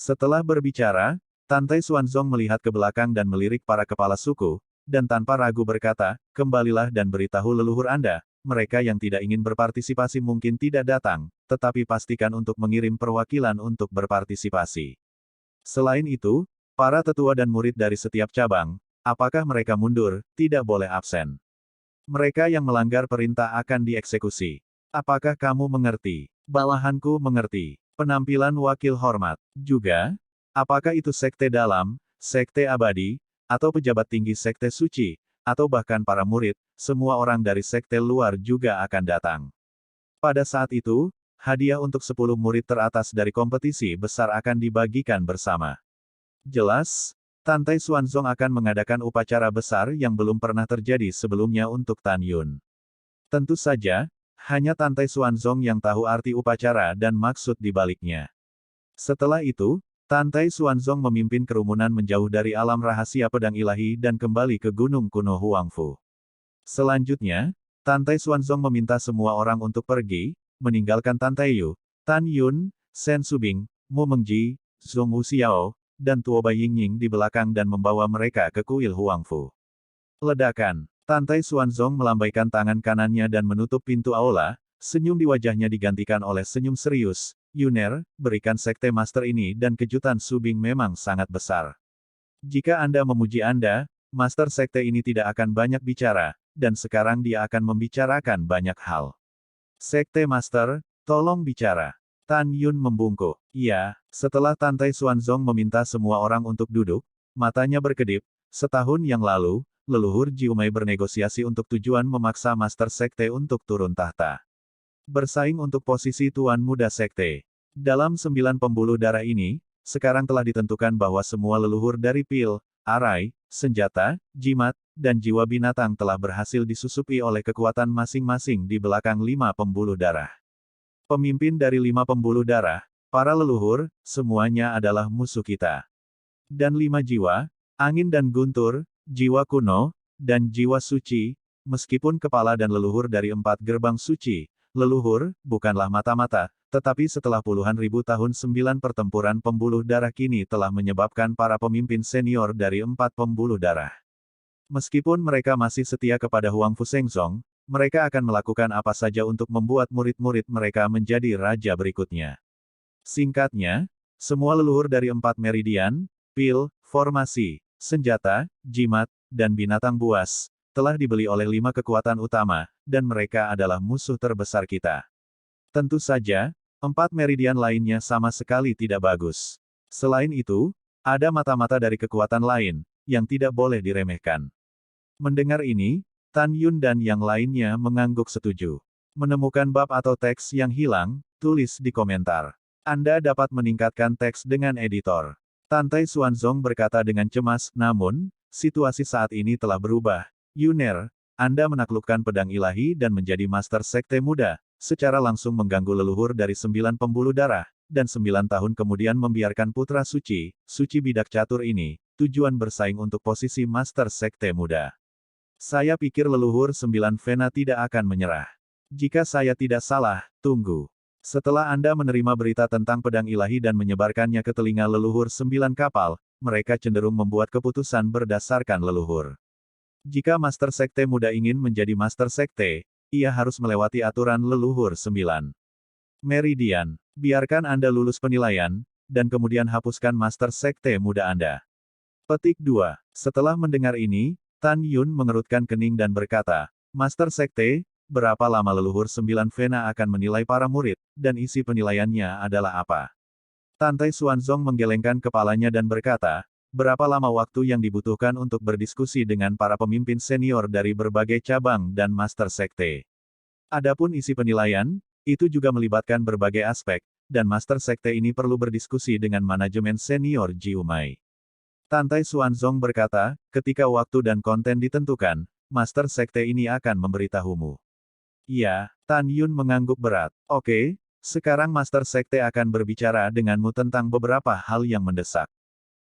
Setelah berbicara, Tantai Xuanzong melihat ke belakang dan melirik para kepala suku, dan tanpa ragu berkata, kembalilah dan beritahu leluhur Anda, mereka yang tidak ingin berpartisipasi mungkin tidak datang, tetapi pastikan untuk mengirim perwakilan untuk berpartisipasi. Selain itu, para tetua dan murid dari setiap cabang, apakah mereka mundur, tidak boleh absen. Mereka yang melanggar perintah akan dieksekusi. Apakah kamu mengerti? Bawahanku mengerti. Penampilan wakil hormat. Juga, apakah itu sekte dalam, sekte abadi, atau pejabat tinggi sekte suci, atau bahkan para murid, semua orang dari sekte luar juga akan datang. Pada saat itu, hadiah untuk 10 murid teratas dari kompetisi besar akan dibagikan bersama. Jelas, Tantai Xuanzong akan mengadakan upacara besar yang belum pernah terjadi sebelumnya untuk Tan Yun. Tentu saja, hanya Tantai Xuanzong yang tahu arti upacara dan maksud di baliknya. Setelah itu, Tantai Xuanzong memimpin kerumunan menjauh dari alam rahasia pedang ilahi dan kembali ke gunung kuno Huangfu. Selanjutnya, Tantai Xuanzong meminta semua orang untuk pergi, meninggalkan Tantai Yu, Tan Yun, Shen Subing, Mu Mengji, Zhong Wuxiao, dan Tuo Bai Yingying di belakang dan membawa mereka ke kuil Huangfu. Ledakan. Tantai Xuanzong melambaikan tangan kanannya dan menutup pintu aula, senyum di wajahnya digantikan oleh senyum serius. Yuner, berikan sekte master ini dan kejutan Subing memang sangat besar. Jika Anda memuji Anda, master sekte ini tidak akan banyak bicara, dan sekarang dia akan membicarakan banyak hal. Sekte master, tolong bicara. Tan Yun membungkuk. Iya, setelah Tantai Xuanzong meminta semua orang untuk duduk, matanya berkedip. Setahun yang lalu, leluhur Jiumei bernegosiasi untuk tujuan memaksa master sekte untuk turun tahta. Bersaing untuk posisi tuan muda sekte. Dalam 9 pembuluh darah ini, sekarang telah ditentukan bahwa semua leluhur dari pil, arai, senjata, jimat, dan jiwa binatang telah berhasil disusupi oleh kekuatan masing-masing di belakang 5 pembuluh darah. Pemimpin dari 5 pembuluh darah, para leluhur, semuanya adalah musuh kita. Dan 5 jiwa, angin dan guntur, jiwa kuno, dan jiwa suci, meskipun kepala dan leluhur dari 4 gerbang suci, leluhur, bukanlah mata-mata, tetapi setelah puluhan ribu tahun 9 pertempuran pembuluh darah kini telah menyebabkan para pemimpin senior dari 4 pembuluh darah. Meskipun mereka masih setia kepada Huangfu Shengzong, mereka akan melakukan apa saja untuk membuat murid-murid mereka menjadi raja berikutnya. Singkatnya, semua leluhur dari 4 meridian, pil, formasi, senjata, jimat, dan binatang buas, telah dibeli oleh 5 kekuatan utama, dan mereka adalah musuh terbesar kita. Tentu saja, 4 meridian lainnya sama sekali tidak bagus. Selain itu, ada mata-mata dari kekuatan lain, yang tidak boleh diremehkan. Mendengar ini, Tan Yun dan yang lainnya mengangguk setuju. Menemukan bab atau teks yang hilang, tulis di komentar. Anda dapat meningkatkan teks dengan editor. Tantai Xuanzong berkata dengan cemas, namun, situasi saat ini telah berubah. Yuner, Anda menaklukkan pedang ilahi dan menjadi master sekte muda, secara langsung mengganggu leluhur dari 9 pembuluh darah, dan 9 tahun kemudian membiarkan putra suci, suci bidak catur ini, tujuan bersaing untuk posisi master sekte muda. Saya pikir leluhur 9 Vena tidak akan menyerah. Jika saya tidak salah, tunggu. Setelah Anda menerima berita tentang pedang ilahi dan menyebarkannya ke telinga leluhur 9 kapal, mereka cenderung membuat keputusan berdasarkan leluhur. Jika master sekte muda ingin menjadi master sekte, ia harus melewati aturan leluhur 9 meridian. Biarkan Anda lulus penilaian, dan kemudian hapuskan master sekte muda Anda. Petik 2. Setelah mendengar ini, Tan Yun mengerutkan kening dan berkata, Master Sekte, berapa lama leluhur 9 Vena akan menilai para murid, dan isi penilaiannya adalah apa? Tantai Xuanzong menggelengkan kepalanya dan berkata, berapa lama waktu yang dibutuhkan untuk berdiskusi dengan para pemimpin senior dari berbagai cabang dan Master Sekte. Adapun isi penilaian, itu juga melibatkan berbagai aspek, dan Master Sekte ini perlu berdiskusi dengan manajemen senior Jiumei. Tantai Xuanzong berkata, ketika waktu dan konten ditentukan, Master Sekte ini akan memberitahumu. Iya, Tan Yun mengangguk berat. Oke, sekarang Master Sekte akan berbicara denganmu tentang beberapa hal yang mendesak.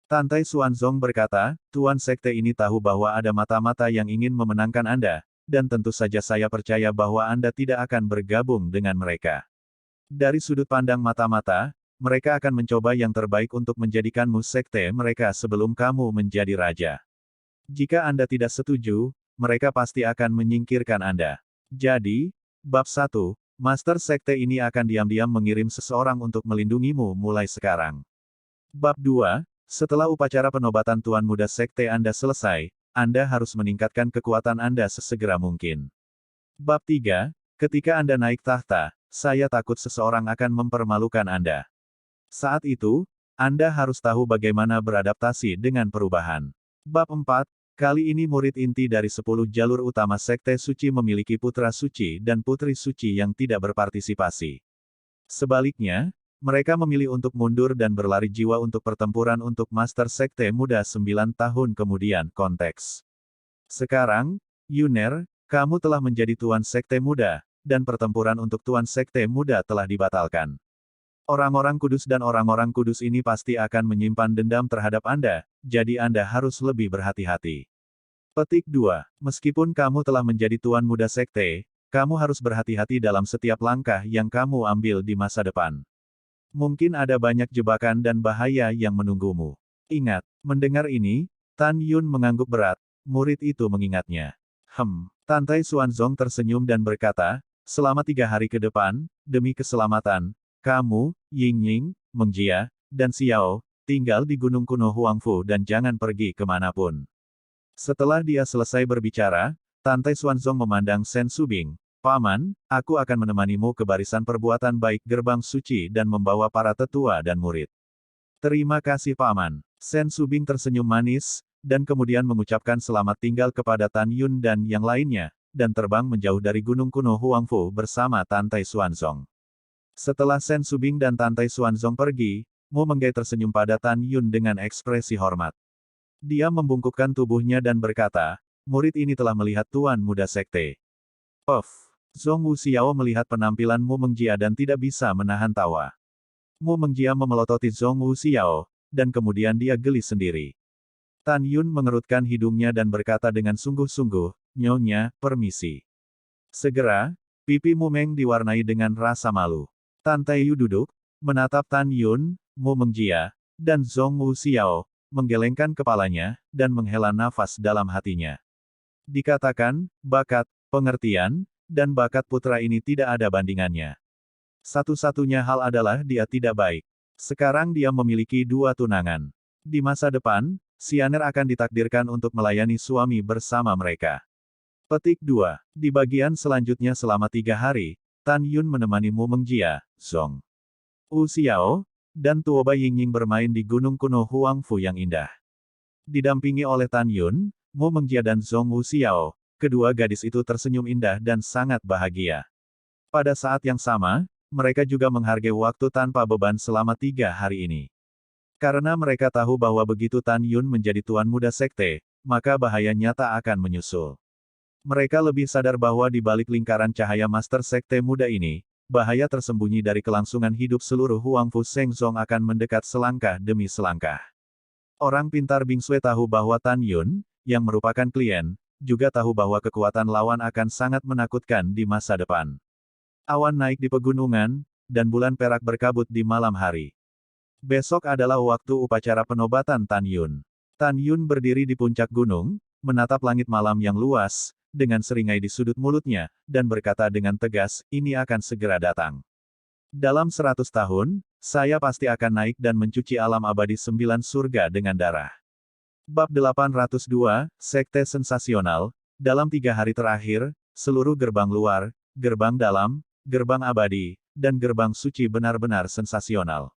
Tantai Xuanzong berkata, Tuan Sekte ini tahu bahwa ada mata-mata yang ingin memenangkan Anda, dan tentu saja saya percaya bahwa Anda tidak akan bergabung dengan mereka. Dari sudut pandang mata-mata, mereka akan mencoba yang terbaik untuk menjadikanmu sekte mereka sebelum kamu menjadi raja. Jika Anda tidak setuju, mereka pasti akan menyingkirkan Anda. Jadi, bab 1, Master Sekte ini akan diam-diam mengirim seseorang untuk melindungimu mulai sekarang. Bab 2, setelah upacara penobatan Tuan Muda Sekte Anda selesai, Anda harus meningkatkan kekuatan Anda sesegera mungkin. Bab 3, ketika Anda naik tahta, saya takut seseorang akan mempermalukan Anda. Saat itu, Anda harus tahu bagaimana beradaptasi dengan perubahan. Bab 4, kali ini murid inti dari 10 jalur utama Sekte Suci memiliki putra suci dan putri suci yang tidak berpartisipasi. Sebaliknya, mereka memilih untuk mundur dan berlari jiwa untuk pertempuran untuk Master Sekte Muda 9 tahun kemudian. Konteks. Sekarang, Yuner, kamu telah menjadi Tuan Sekte Muda, dan pertempuran untuk Tuan Sekte Muda telah dibatalkan. Orang-orang kudus dan orang-orang kudus ini pasti akan menyimpan dendam terhadap Anda, jadi Anda harus lebih berhati-hati. Petik 2. Meskipun kamu telah menjadi Tuan Muda Sekte, kamu harus berhati-hati dalam setiap langkah yang kamu ambil di masa depan. Mungkin ada banyak jebakan dan bahaya yang menunggumu. Ingat, mendengar ini, Tan Yun mengangguk berat, murid itu mengingatnya. Tantai Xuanzong tersenyum dan berkata, selama 3 hari ke depan, demi keselamatan, kamu, Ying-Ying, Meng Jia, dan Xiao, tinggal di Gunung Kuno Huangfu dan jangan pergi kemanapun. Setelah dia selesai berbicara, Tantai Xuanzong memandang Sen Subing. Paman, aku akan menemanimu ke barisan perbuatan baik gerbang suci dan membawa para tetua dan murid. Terima kasih Paman. Sen Subing tersenyum manis, dan kemudian mengucapkan selamat tinggal kepada Tan Yun dan yang lainnya, dan terbang menjauh dari Gunung Kuno Huangfu bersama Tantai Xuanzong. Setelah Sen Subing dan Tantai Xuanzong pergi, Mu Menggai tersenyum pada Tan Yun dengan ekspresi hormat. Dia membungkukkan tubuhnya dan berkata, murid ini telah melihat Tuan Muda Sekte. Zhong Wuxiao melihat penampilan Mu Mengjia dan tidak bisa menahan tawa. Mu Mengjia memelototi Zhong Wuxiao, dan kemudian dia geli sendiri. Tan Yun mengerutkan hidungnya dan berkata dengan sungguh-sungguh, Nyonya, permisi. Segera, pipi Mu Meng diwarnai dengan rasa malu. Tantai Yu duduk, menatap Tan Yun, Mu Mengjia, dan Zhong Wuxiao, menggelengkan kepalanya, dan menghela nafas dalam hatinya. Dikatakan, bakat, pengertian, dan bakat putra ini tidak ada bandingannya. Satu-satunya hal adalah dia tidak baik. Sekarang dia memiliki 2 tunangan. Di masa depan, Xianer akan ditakdirkan untuk melayani suami bersama mereka. Petik 2. Di bagian selanjutnya selama 3 hari, Tan Yun menemani Mu Mengjia, Zhong Wuxiao, dan Tuoba Yingying bermain di Gunung Kuno Huangfu yang indah. Didampingi oleh Tan Yun, Mu Mengjia dan Zhong Wuxiao, kedua gadis itu tersenyum indah dan sangat bahagia. Pada saat yang sama, mereka juga menghargai waktu tanpa beban selama 3 hari ini. Karena mereka tahu bahwa begitu Tan Yun menjadi Tuan Muda Sekte, maka bahaya nyata akan menyusul. Mereka lebih sadar bahwa di balik lingkaran cahaya Master Sekte Muda ini, bahaya tersembunyi dari kelangsungan hidup seluruh Huangfu Shengzong akan mendekat selangkah demi selangkah. Orang pintar Bing Sui tahu bahwa Tan Yun, yang merupakan klien, juga tahu bahwa kekuatan lawan akan sangat menakutkan di masa depan. Awan naik di pegunungan, dan bulan perak berkabut di malam hari. Besok adalah waktu upacara penobatan Tan Yun. Tan Yun berdiri di puncak gunung, menatap langit malam yang luas, dengan seringai di sudut mulutnya, dan berkata dengan tegas, ini akan segera datang. Dalam 100 tahun, saya pasti akan naik dan mencuci alam abadi 9 surga dengan darah. Bab 802, Sekte Sensasional. Dalam 3 hari terakhir, seluruh gerbang luar, gerbang dalam, gerbang abadi, dan gerbang suci benar-benar sensasional.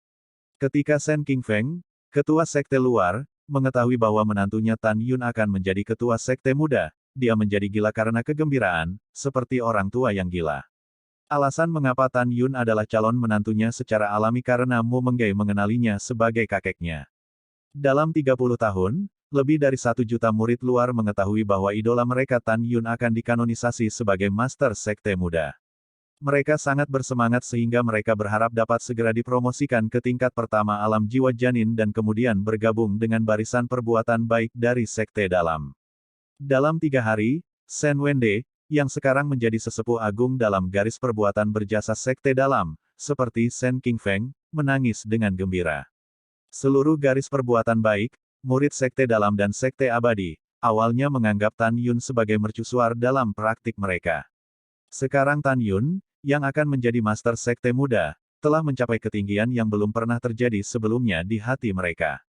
Ketika Sen Qingfeng, ketua sekte luar, mengetahui bahwa menantunya Tan Yun akan menjadi ketua sekte muda, dia menjadi gila karena kegembiraan, seperti orang tua yang gila. Alasan mengapa Tan Yun adalah calon menantunya secara alami karena Mu Menggai mengenalinya sebagai kakeknya. Dalam 30 tahun, lebih dari 1 juta murid luar mengetahui bahwa idola mereka Tan Yun akan dikanonisasi sebagai Master Sekte Muda. Mereka sangat bersemangat sehingga mereka berharap dapat segera dipromosikan ke tingkat pertama alam jiwa janin dan kemudian bergabung dengan barisan perbuatan baik dari Sekte Dalam. Dalam 3 hari, Sen Wende, yang sekarang menjadi sesepuh agung dalam garis perbuatan berjasa Sekte Dalam, seperti Sen Qingfeng, menangis dengan gembira. Seluruh garis perbuatan baik, murid Sekte Dalam dan Sekte Abadi, awalnya menganggap Tan Yun sebagai mercusuar dalam praktik mereka. Sekarang Tan Yun, yang akan menjadi Master Sekte Muda, telah mencapai ketinggian yang belum pernah terjadi sebelumnya di hati mereka.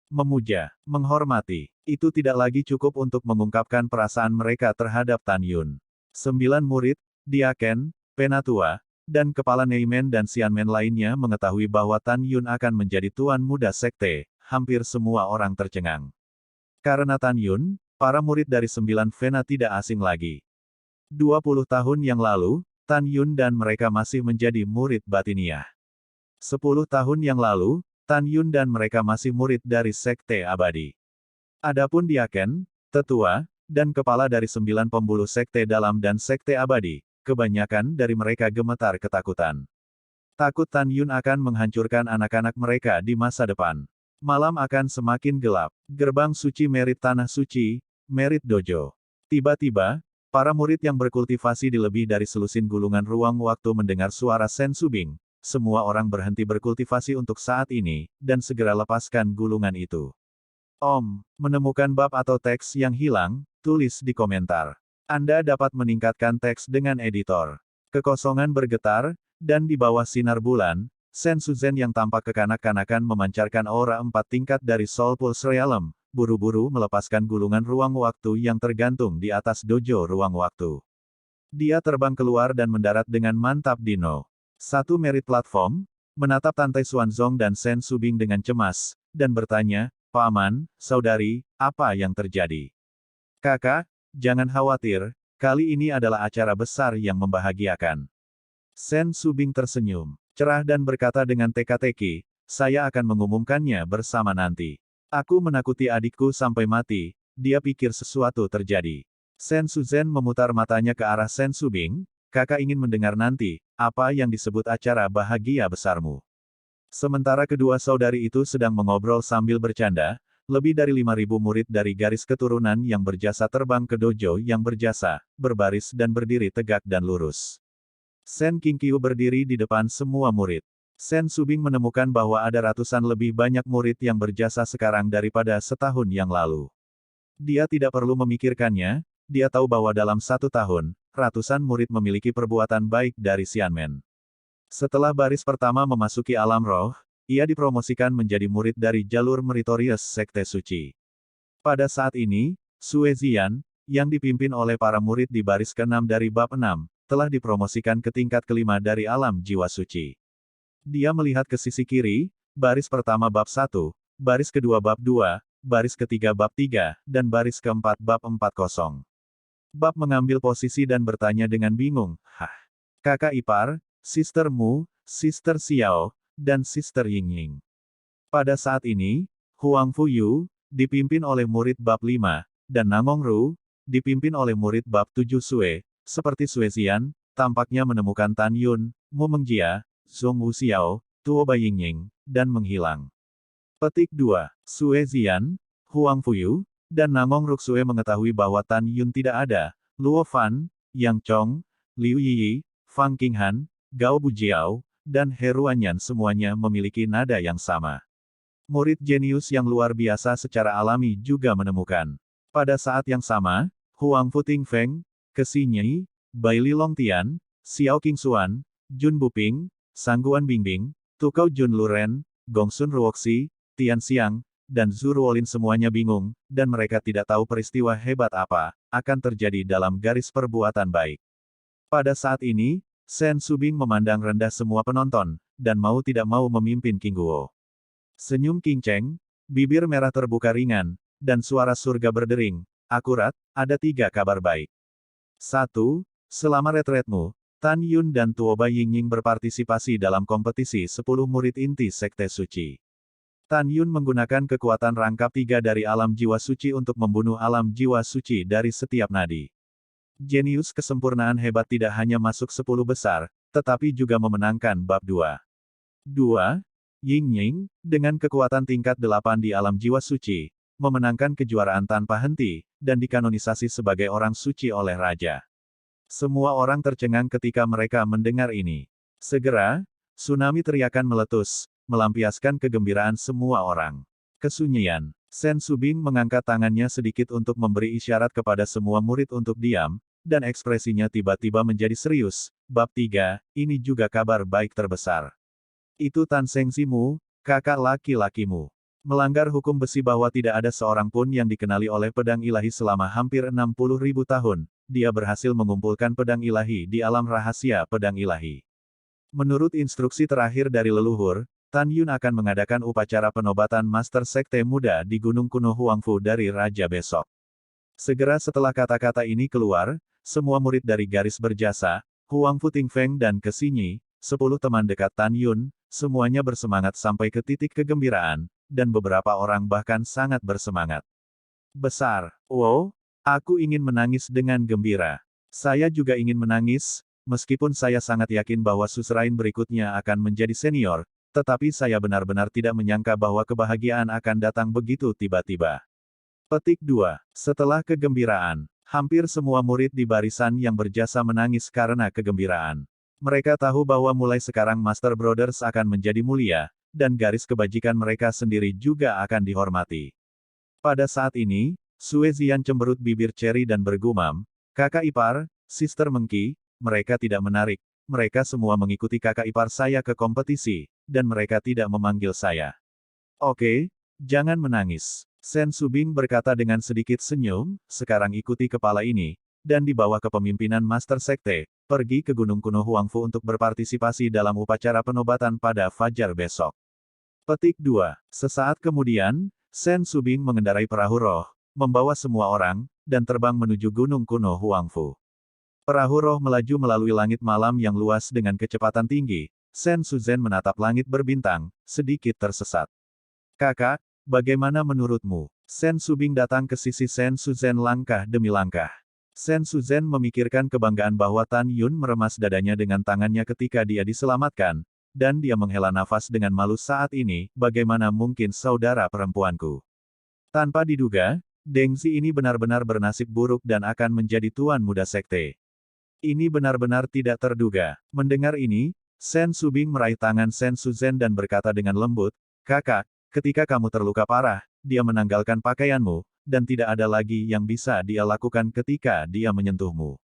Memuja, menghormati, itu tidak lagi cukup untuk mengungkapkan perasaan mereka terhadap Tan Yun. 9 murid, Diaken, Penatua, dan Kepala Neimen dan Xianmen lainnya mengetahui bahwa Tan Yun akan menjadi Tuan Muda Sekte, hampir semua orang tercengang. Karena Tan Yun, para murid dari 9 Vena tidak asing lagi. 20 tahun yang lalu, Tan Yun dan mereka masih menjadi murid batiniah. 10 tahun yang lalu, Tan Yun dan mereka masih murid dari Sekte Abadi. Adapun Diaken, Tetua, dan Kepala dari 9 pembuluh Sekte Dalam dan Sekte Abadi, kebanyakan dari mereka gemetar ketakutan. Takut Tan Yun akan menghancurkan anak-anak mereka di masa depan. Malam akan semakin gelap. Gerbang suci Merit Tanah Suci, Merit Dojo. Tiba-tiba, para murid yang berkultivasi di lebih dari selusin gulungan ruang waktu mendengar suara Sen Subing. Semua orang berhenti berkultivasi untuk saat ini, dan segera lepaskan gulungan itu. Menemukan bab atau teks yang hilang, tulis di komentar. Anda dapat meningkatkan teks dengan editor. Kekosongan bergetar, dan di bawah sinar bulan, Sen Suzen yang tampak kekanak-kanakan memancarkan aura 4 tingkat dari Soul Pulse Realm, buru-buru melepaskan gulungan ruang waktu yang tergantung di atas dojo ruang waktu. Dia terbang keluar dan mendarat dengan mantap di No. 1 Merit Platform, menatap Tante Xuanzong dan Sen Subing dengan cemas, dan bertanya, "Paman, saudari, apa yang terjadi?" "Kakak, jangan khawatir, kali ini adalah acara besar yang membahagiakan." Sen Subing tersenyum, cerah dan berkata dengan teka-teki, "Saya akan mengumumkannya bersama nanti. Aku menakuti adikku sampai mati, dia pikir sesuatu terjadi." Sen Suzen memutar matanya ke arah Sen Subing, "Kakak ingin mendengar nanti, apa yang disebut acara bahagia besarmu." Sementara kedua saudari itu sedang mengobrol sambil bercanda, lebih dari 5.000 murid dari garis keturunan yang berjasa terbang ke dojo yang berjasa, berbaris dan berdiri tegak dan lurus. Sen Qingqiu berdiri di depan semua murid. Sen Subing menemukan bahwa ada ratusan lebih banyak murid yang berjasa sekarang daripada setahun yang lalu. Dia tidak perlu memikirkannya, dia tahu bahwa dalam 1 tahun, ratusan murid memiliki perbuatan baik dari Xianmen. Setelah baris pertama memasuki alam roh, ia dipromosikan menjadi murid dari jalur meritorious Sekte Suci. Pada saat ini, Sue Zian, yang dipimpin oleh para murid di baris ke-6 dari bab 6, telah dipromosikan ke tingkat ke-5 dari alam jiwa suci. Dia melihat ke sisi kiri, baris pertama bab 1, baris kedua bab 2, baris ketiga bab 3, dan baris keempat bab 40. Bab mengambil posisi dan bertanya dengan bingung, "Hah? Kakak ipar, Sister Mu, Sister Xiao, dan Sister Yingying." Pada saat ini, Huang Fuyu, dipimpin oleh murid bab 5, dan Nangong Ru, dipimpin oleh murid bab 7 Sue, seperti Sue Zian, tampaknya menemukan Tan Yun, Mu Mengjia, Zhong Wu Xiao, Tuo Bai Yingying, dan menghilang. Petik 2. Sue Zian, Huang Fuyu, dan Nangong Ruksue mengetahui bahwa Tan Yun tidak ada. Luo Fan, Yang Chong, Liu Yiyi, Fang Qinghan, Gao Bujiao, dan Heruanyan semuanya memiliki nada yang sama. Murid jenius yang luar biasa secara alami juga menemukan. Pada saat yang sama, Huang Futing Feng, Kesi Nyi, Bai Li Longtian, Xiao Qingxuan, Jun Buping, Sangguan Bingbing, Tukau Jun Luren, Gongsun Ruoxi, Tian Xiang, dan Zhu Ruolin semuanya bingung, dan mereka tidak tahu peristiwa hebat apa akan terjadi dalam garis perbuatan baik. Pada saat ini, Sen Subing memandang rendah semua penonton, dan mau tidak mau memimpin King Guo. Senyum King Cheng, bibir merah terbuka ringan, dan suara surga berdering, "Akurat, ada 3 kabar baik. 1. Selama retretmu, Tan Yun dan Tuo Bai Yingying berpartisipasi dalam kompetisi 10 murid inti Sekte Suci. Tan Yun menggunakan kekuatan rangkap 3 dari alam jiwa suci untuk membunuh alam jiwa suci dari setiap nadi. Jenius kesempurnaan hebat tidak hanya masuk 10 besar, tetapi juga memenangkan bab 2. 2. Yingying, dengan kekuatan tingkat 8 di alam jiwa suci, memenangkan kejuaraan tanpa henti, dan dikanonisasi sebagai orang suci oleh raja. Semua orang tercengang ketika mereka mendengar ini. Segera, Tsunami teriakan meletus, melampiaskan kegembiraan semua orang. Kesunyian. Sen Subing mengangkat tangannya sedikit untuk memberi isyarat kepada semua murid untuk diam, dan ekspresinya tiba-tiba menjadi serius. Bab 3, ini juga kabar baik terbesar. Itu Tan Sengsimu, kakak laki-lakimu. Melanggar hukum besi bahwa tidak ada seorang pun yang dikenali oleh pedang ilahi selama hampir 60.000 tahun, dia berhasil mengumpulkan pedang ilahi di alam rahasia pedang ilahi. Menurut instruksi terakhir dari leluhur, Tan Yun akan mengadakan upacara penobatan Master Sekte Muda di Gunung Kuno Huangfu dari Raja besok. Segera setelah kata-kata ini keluar, semua murid dari garis berjasa, Huangfu Tingfeng dan Kesinyi, 10 teman dekat Tan Yun, semuanya bersemangat sampai ke titik kegembiraan, dan beberapa orang bahkan sangat bersemangat. Besar. Wow, aku ingin menangis dengan gembira. Saya juga ingin menangis, meskipun saya sangat yakin bahwa Suzerain berikutnya akan menjadi senior, tetapi saya benar-benar tidak menyangka bahwa kebahagiaan akan datang begitu tiba-tiba. Petik 2. Setelah kegembiraan, hampir semua murid di barisan yang berjasa menangis karena kegembiraan. Mereka tahu bahwa mulai sekarang Master Brothers akan menjadi mulia, dan garis kebajikan mereka sendiri juga akan dihormati. Pada saat ini, Sue Zian cemberut bibir ceri dan bergumam, kakak ipar, Sister Mengki, mereka tidak menarik, mereka semua mengikuti kakak ipar saya ke kompetisi, dan mereka tidak memanggil saya. Oke, jangan menangis. Sen Subing berkata dengan sedikit senyum, sekarang ikuti kepala ini, dan di bawah kepemimpinan Master Sekte, pergi ke Gunung Kuno Huangfu untuk berpartisipasi dalam upacara penobatan pada fajar besok. Petik 2. Sesaat kemudian, Sen Subing mengendarai perahu roh, membawa semua orang, dan terbang menuju Gunung Kuno Huangfu. Perahu roh melaju melalui langit malam yang luas dengan kecepatan tinggi. Sen Suzhen menatap langit berbintang, sedikit tersesat. Kakak, bagaimana menurutmu? Sen Subing datang ke sisi Sen Suzhen langkah demi langkah. Sen Suzhen memikirkan kebanggaan bahwa Tan Yun meremas dadanya dengan tangannya ketika dia diselamatkan, dan dia menghela nafas dengan malu saat ini, bagaimana mungkin saudara perempuanku. Tanpa diduga, Dengzi ini benar-benar bernasib buruk dan akan menjadi tuan muda sekte. Ini benar-benar tidak terduga. Mendengar ini, Sen Subing meraih tangan Sen Suzhen dan berkata dengan lembut, kakak, ketika kamu terluka parah, dia menanggalkan pakaianmu, dan tidak ada lagi yang bisa dia lakukan ketika dia menyentuhmu.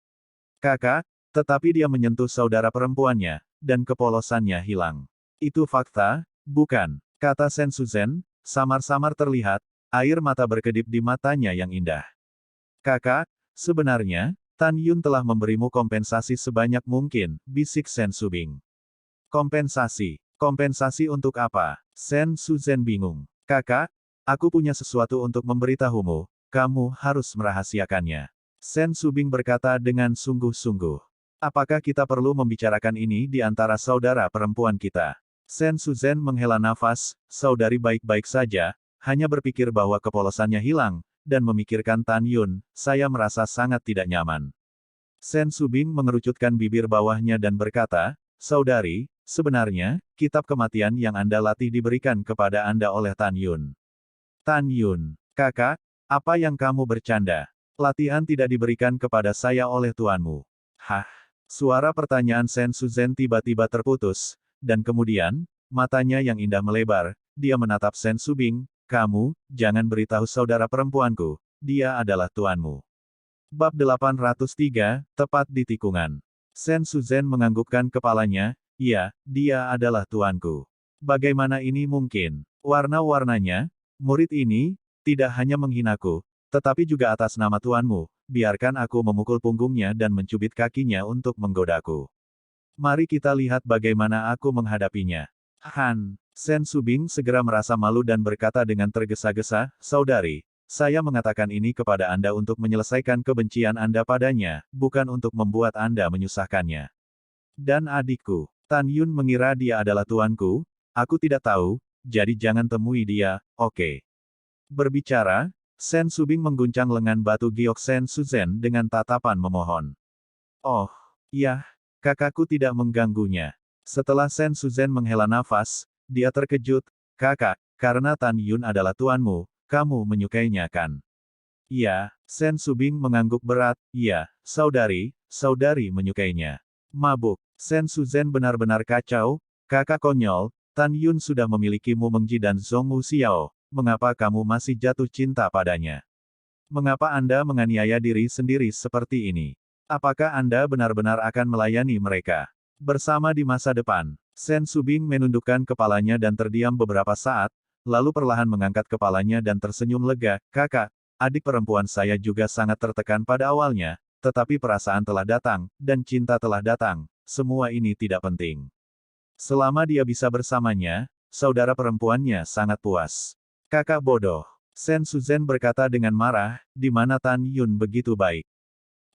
Kakak, tetapi dia menyentuh saudara perempuannya, dan kepolosannya hilang. Itu fakta, bukan? Kata Sen Suzhen, samar-samar terlihat, air mata berkedip di matanya yang indah. Kakak, sebenarnya, Tan Yun telah memberimu kompensasi sebanyak mungkin, bisik Sen Subing. Kompensasi. Kompensasi untuk apa? Sen Suzhen bingung. Kakak, aku punya sesuatu untuk memberitahumu, kamu harus merahasiakannya. Sen Subing berkata dengan sungguh-sungguh. Apakah kita perlu membicarakan ini di antara saudara perempuan kita? Sen Suzhen menghela nafas, saudari baik-baik saja, hanya berpikir bahwa kepolosannya hilang, dan memikirkan Tan Yun, saya merasa sangat tidak nyaman. Sen Subing mengerucutkan bibir bawahnya dan berkata, saudari, sebenarnya, kitab kematian yang Anda latih diberikan kepada Anda oleh Tan Yun. Tan Yun, kakak, apa yang kamu bercanda? Latihan tidak diberikan kepada saya oleh tuanmu. Hah? Suara pertanyaan Sen Suzhen tiba-tiba terputus, dan kemudian, matanya yang indah melebar, dia menatap Sen Subing, kamu, jangan beritahu saudara perempuanku, dia adalah tuanmu. Bab 803, tepat di tikungan. Sen Suzhen menganggukkan kepalanya, iya, dia adalah tuanku. Bagaimana ini mungkin? Warna-warnanya, murid ini, tidak hanya menghinaku, tetapi juga atas nama tuanmu, biarkan aku memukul punggungnya dan mencubit kakinya untuk menggodaku. Mari kita lihat bagaimana aku menghadapinya. Han, Sen Subing segera merasa malu dan berkata dengan tergesa-gesa, saudari, saya mengatakan ini kepada Anda untuk menyelesaikan kebencian Anda padanya, bukan untuk membuat Anda menyusahkannya. Dan adikku, Tan Yun mengira dia adalah tuanku, aku tidak tahu, jadi jangan temui dia, oke. Berbicara, Sen Subing mengguncang lengan batu giok Sen Suzhen dengan tatapan memohon. Oh, ya, kakakku tidak mengganggunya. Setelah Sen Suzhen menghela nafas, dia terkejut, kakak, karena Tan Yun adalah tuanmu, kamu menyukainya kan? Iya, Sen Subing mengangguk berat, iya, saudari, saudari menyukainya. Mabuk, Sen Suzhen benar-benar kacau, Kakak konyol, Tan Yun sudah memiliki Mu Mengji dan Zhong Wu Xiao, mengapa kamu masih jatuh cinta padanya? Mengapa Anda menganiaya diri sendiri seperti ini? Apakah Anda benar-benar akan melayani mereka? Bersama di masa depan, Sen Subing menundukkan kepalanya dan terdiam beberapa saat, lalu perlahan mengangkat kepalanya dan tersenyum lega, kakak, adik perempuan saya juga sangat tertekan pada awalnya, tetapi perasaan telah datang, dan cinta telah datang, semua ini tidak penting. Selama dia bisa bersamanya, saudara perempuannya sangat puas. Kakak bodoh. Sen Suzhen berkata dengan marah, di mana Tan Yun begitu baik.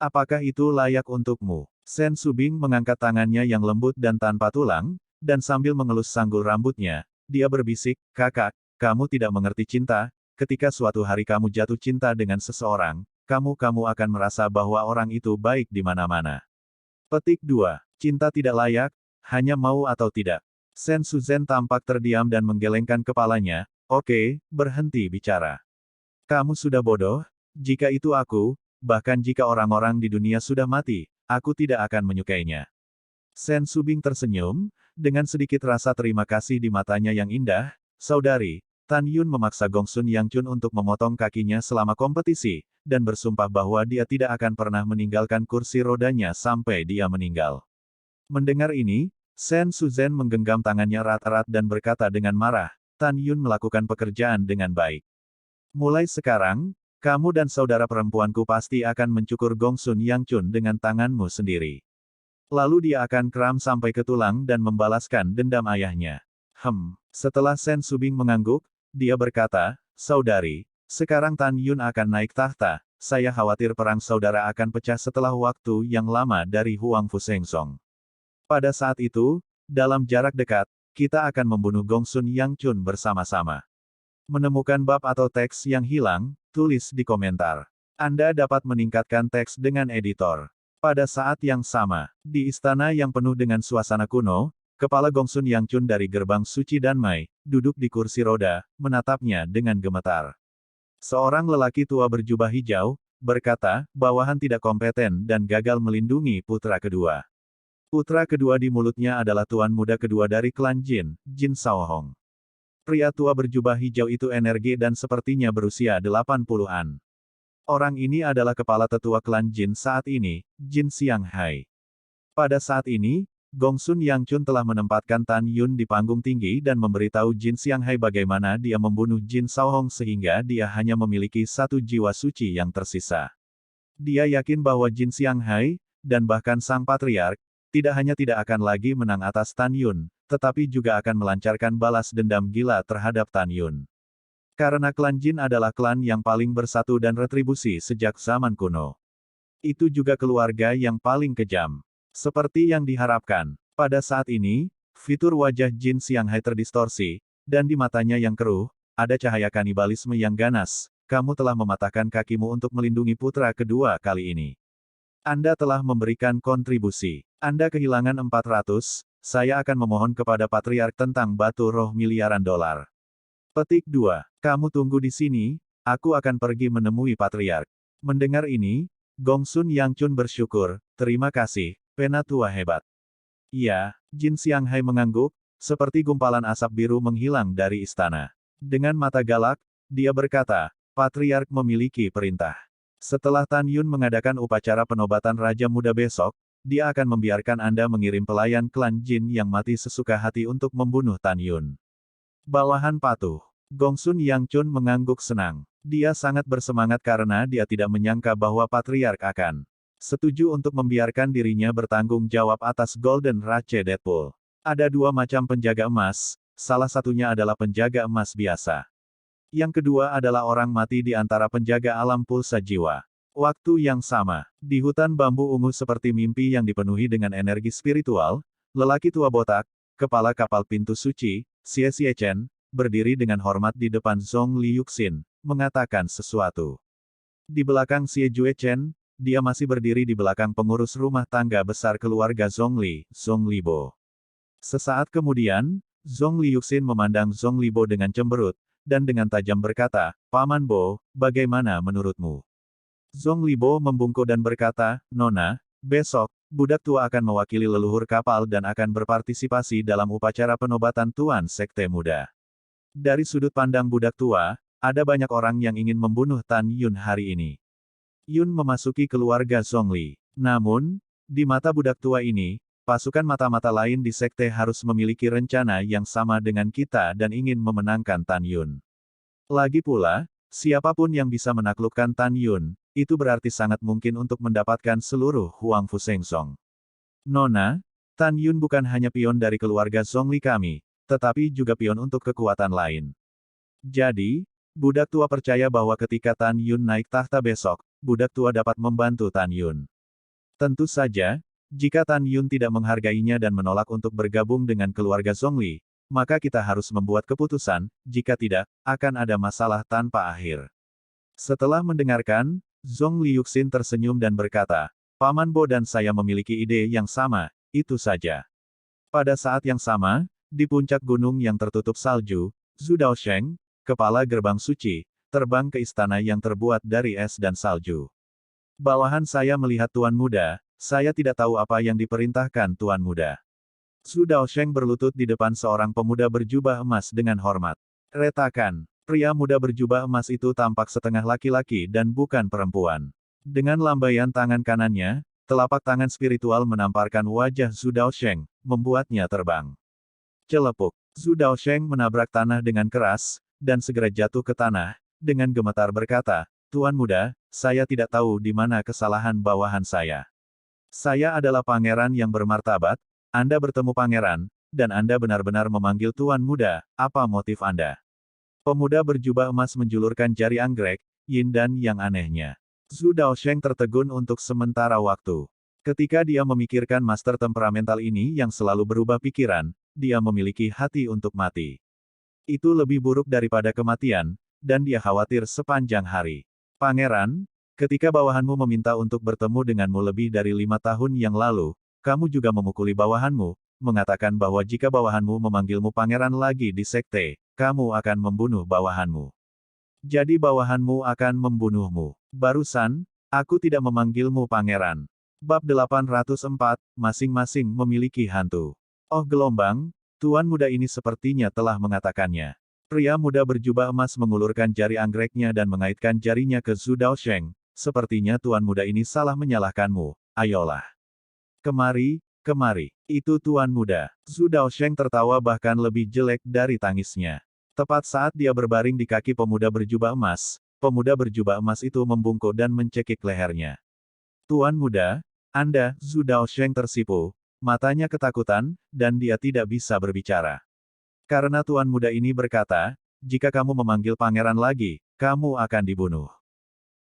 Apakah itu layak untukmu? Sen Subing mengangkat tangannya yang lembut dan tanpa tulang, dan sambil mengelus sanggul rambutnya, dia berbisik, kakak, kamu tidak mengerti cinta, ketika suatu hari kamu jatuh cinta dengan seseorang, kamu akan merasa bahwa orang itu baik di mana-mana. Petik 2. Cinta tidak layak, hanya mau atau tidak. Sen Suzhen tampak terdiam dan menggelengkan kepalanya, oke, berhenti bicara. Kamu sudah bodoh, jika itu aku, bahkan jika orang-orang di dunia sudah mati, aku tidak akan menyukainya. Sen Subing tersenyum, dengan sedikit rasa terima kasih di matanya yang indah, saudari, Tan Yun memaksa Gongsun Yangchun untuk memotong kakinya selama kompetisi, dan bersumpah bahwa dia tidak akan pernah meninggalkan kursi rodanya sampai dia meninggal. Mendengar ini, Sen Suzhen menggenggam tangannya erat-erat dan berkata dengan marah, Tan Yun melakukan pekerjaan dengan baik. Mulai sekarang, kamu dan saudara perempuanku pasti akan mencukur Gongsun Yangchun dengan tanganmu sendiri. Lalu dia akan kram sampai ke tulang dan membalaskan dendam ayahnya. Setelah Sen Subing mengangguk, dia berkata, saudari, sekarang Tan Yun akan naik tahta, saya khawatir perang saudara akan pecah setelah waktu yang lama dari Huang Fusengsong. Pada saat itu, dalam jarak dekat, kita akan membunuh Gongsun Yangchun bersama-sama. Menemukan bab atau teks yang hilang, tulis di komentar. Anda dapat meningkatkan teks dengan editor. Pada saat yang sama, di istana yang penuh dengan suasana kuno, kepala Gongsun Yangchun dari gerbang suci Danmai, duduk di kursi roda, menatapnya dengan gemetar. Seorang lelaki tua berjubah hijau, berkata, bawahan tidak kompeten dan gagal melindungi putra kedua. Putra kedua di mulutnya adalah tuan muda kedua dari klan Jin, Jin Shaohong. Pria tua berjubah hijau itu energi dan sepertinya berusia 80-an. Orang ini adalah kepala tetua klan Jin saat ini, Jin Xianghai. Pada saat ini, Gongsun Yangchun telah menempatkan Tan Yun di panggung tinggi dan memberitahu Jin Xianghai bagaimana dia membunuh Jin Shaohong sehingga dia hanya memiliki satu jiwa suci yang tersisa. Dia yakin bahwa Jin Xianghai, dan bahkan sang patriark, tidak akan lagi menang atas Tan Yun, tetapi juga akan melancarkan balas dendam gila terhadap Tan Yun. Karena klan Jin adalah klan yang paling bersatu dan retribusi sejak zaman kuno. Itu juga keluarga yang paling kejam. Seperti yang diharapkan, pada saat ini, fitur wajah Jin Xianghai terdistorsi, dan di matanya yang keruh, ada cahaya kanibalisme yang ganas. Kamu telah mematahkan kakimu untuk melindungi putra kedua kali ini. Anda telah memberikan kontribusi. Anda kehilangan 400, saya akan memohon kepada Patriark tentang batu roh miliaran dolar. Petik 2. Kamu tunggu di sini, aku akan pergi menemui Patriark. Mendengar ini, Gongsun Yangchun bersyukur, terima kasih, penatua hebat. Iya, Jin Xianghai mengangguk, seperti gumpalan asap biru menghilang dari istana. Dengan mata galak, dia berkata, Patriark memiliki perintah. Setelah Tan Yun mengadakan upacara penobatan Raja Muda besok, dia akan membiarkan Anda mengirim pelayan klan Jin yang mati sesuka hati untuk membunuh Tan Yun. Bawahan patuh. Gongsun Yangchun mengangguk senang. Dia sangat bersemangat karena dia tidak menyangka bahwa Patriark akan setuju untuk membiarkan dirinya bertanggung jawab atas Golden Rache Deadpool. Ada dua macam penjaga emas, salah satunya adalah penjaga emas biasa. Yang kedua adalah orang mati di antara penjaga alam pulsa jiwa. Waktu yang sama, di hutan bambu ungu seperti mimpi yang dipenuhi dengan energi spiritual, lelaki tua botak, kepala kapal pintu suci, Xie Xiachen, berdiri dengan hormat di depan Zhong Liuxin, mengatakan sesuatu. Di belakang Xie Juechen, dia masih berdiri di belakang pengurus rumah tangga besar keluarga Zhongli, Zhong Libo. Sesaat kemudian, Zhong Liuxin memandang Zhong Libo dengan cemberut, dan dengan tajam berkata, Paman Bo, bagaimana menurutmu? Zhong Libo membungkuk dan berkata, Nona, Besok, budak tua akan mewakili leluhur kapal dan akan berpartisipasi dalam upacara penobatan Tuan Sekte Muda. Dari sudut pandang budak tua, ada banyak orang yang ingin membunuh Tan Yun hari ini. Yun memasuki keluarga Zhongli. Namun, di mata budak tua ini, pasukan mata-mata lain di sekte harus memiliki rencana yang sama dengan kita dan ingin memenangkan Tan Yun. Lagi pula, siapapun yang bisa menaklukkan Tan Yun, itu berarti sangat mungkin untuk mendapatkan seluruh Huang Fu Sengsong. Nona, Tan Yun bukan hanya pion dari keluarga Zhongli kami, tetapi juga pion untuk kekuatan lain. Jadi, budak tua percaya bahwa ketika Tan Yun naik tahta besok, budak tua dapat membantu Tan Yun. Tentu saja, jika Tan Yun tidak menghargainya dan menolak untuk bergabung dengan keluarga Zhongli, maka kita harus membuat keputusan, jika tidak, akan ada masalah tanpa akhir. Setelah mendengarkan, Zhong Liuxin tersenyum dan berkata, Paman Bo dan saya memiliki ide yang sama, itu saja. Pada saat yang sama, di puncak gunung yang tertutup salju, Zhu Daosheng, kepala gerbang suci, terbang ke istana yang terbuat dari es dan salju. Bawahan saya melihat Tuan Muda, saya tidak tahu apa yang diperintahkan Tuan Muda. Zhu Daosheng berlutut di depan seorang pemuda berjubah emas dengan hormat. Retakan. Pria muda berjubah emas itu tampak setengah laki-laki dan bukan perempuan. Dengan lambaian tangan kanannya, telapak tangan spiritual menamparkan wajah Zhu Daosheng, membuatnya terbang. Celepuk. Zhu Daosheng menabrak tanah dengan keras, dan segera jatuh ke tanah, dengan gemetar berkata, Tuan Muda, saya tidak tahu di mana kesalahan bawahan saya. Saya adalah pangeran yang bermartabat, Anda bertemu pangeran, dan Anda benar-benar memanggil Tuan Muda, apa motif Anda? Pemuda berjubah emas menjulurkan jari anggrek, yin dan yang anehnya. Zhu Daosheng tertegun untuk sementara waktu. Ketika dia memikirkan master temperamental ini yang selalu berubah pikiran, dia memiliki hati untuk mati. Itu lebih buruk daripada kematian, dan dia khawatir sepanjang hari. Pangeran, ketika bawahanmu meminta untuk bertemu denganmu lebih dari 5 tahun yang lalu, kamu juga memukuli bawahanmu, mengatakan bahwa jika bawahanmu memanggilmu pangeran lagi di sekte, kamu akan membunuh bawahanmu. Jadi bawahanmu akan membunuhmu. Barusan, aku tidak memanggilmu pangeran. Bab 804, masing-masing memiliki hantu. Oh gelombang, Tuan Muda ini sepertinya telah mengatakannya. Pria muda berjubah emas mengulurkan jari anggreknya dan mengaitkan jarinya ke Zhu Daosheng. Sepertinya Tuan Muda ini salah menyalahkanmu, ayolah. Kemari, kemari. Itu Tuan Muda. Zhu Daosheng tertawa bahkan lebih jelek dari tangisnya. Tepat saat dia berbaring di kaki pemuda berjubah emas itu membungkuk dan mencekik lehernya. Tuan Muda, Anda, Zhu Daosheng tersipu, matanya ketakutan, dan dia tidak bisa berbicara. Karena Tuan Muda ini berkata, jika kamu memanggil pangeran lagi, kamu akan dibunuh.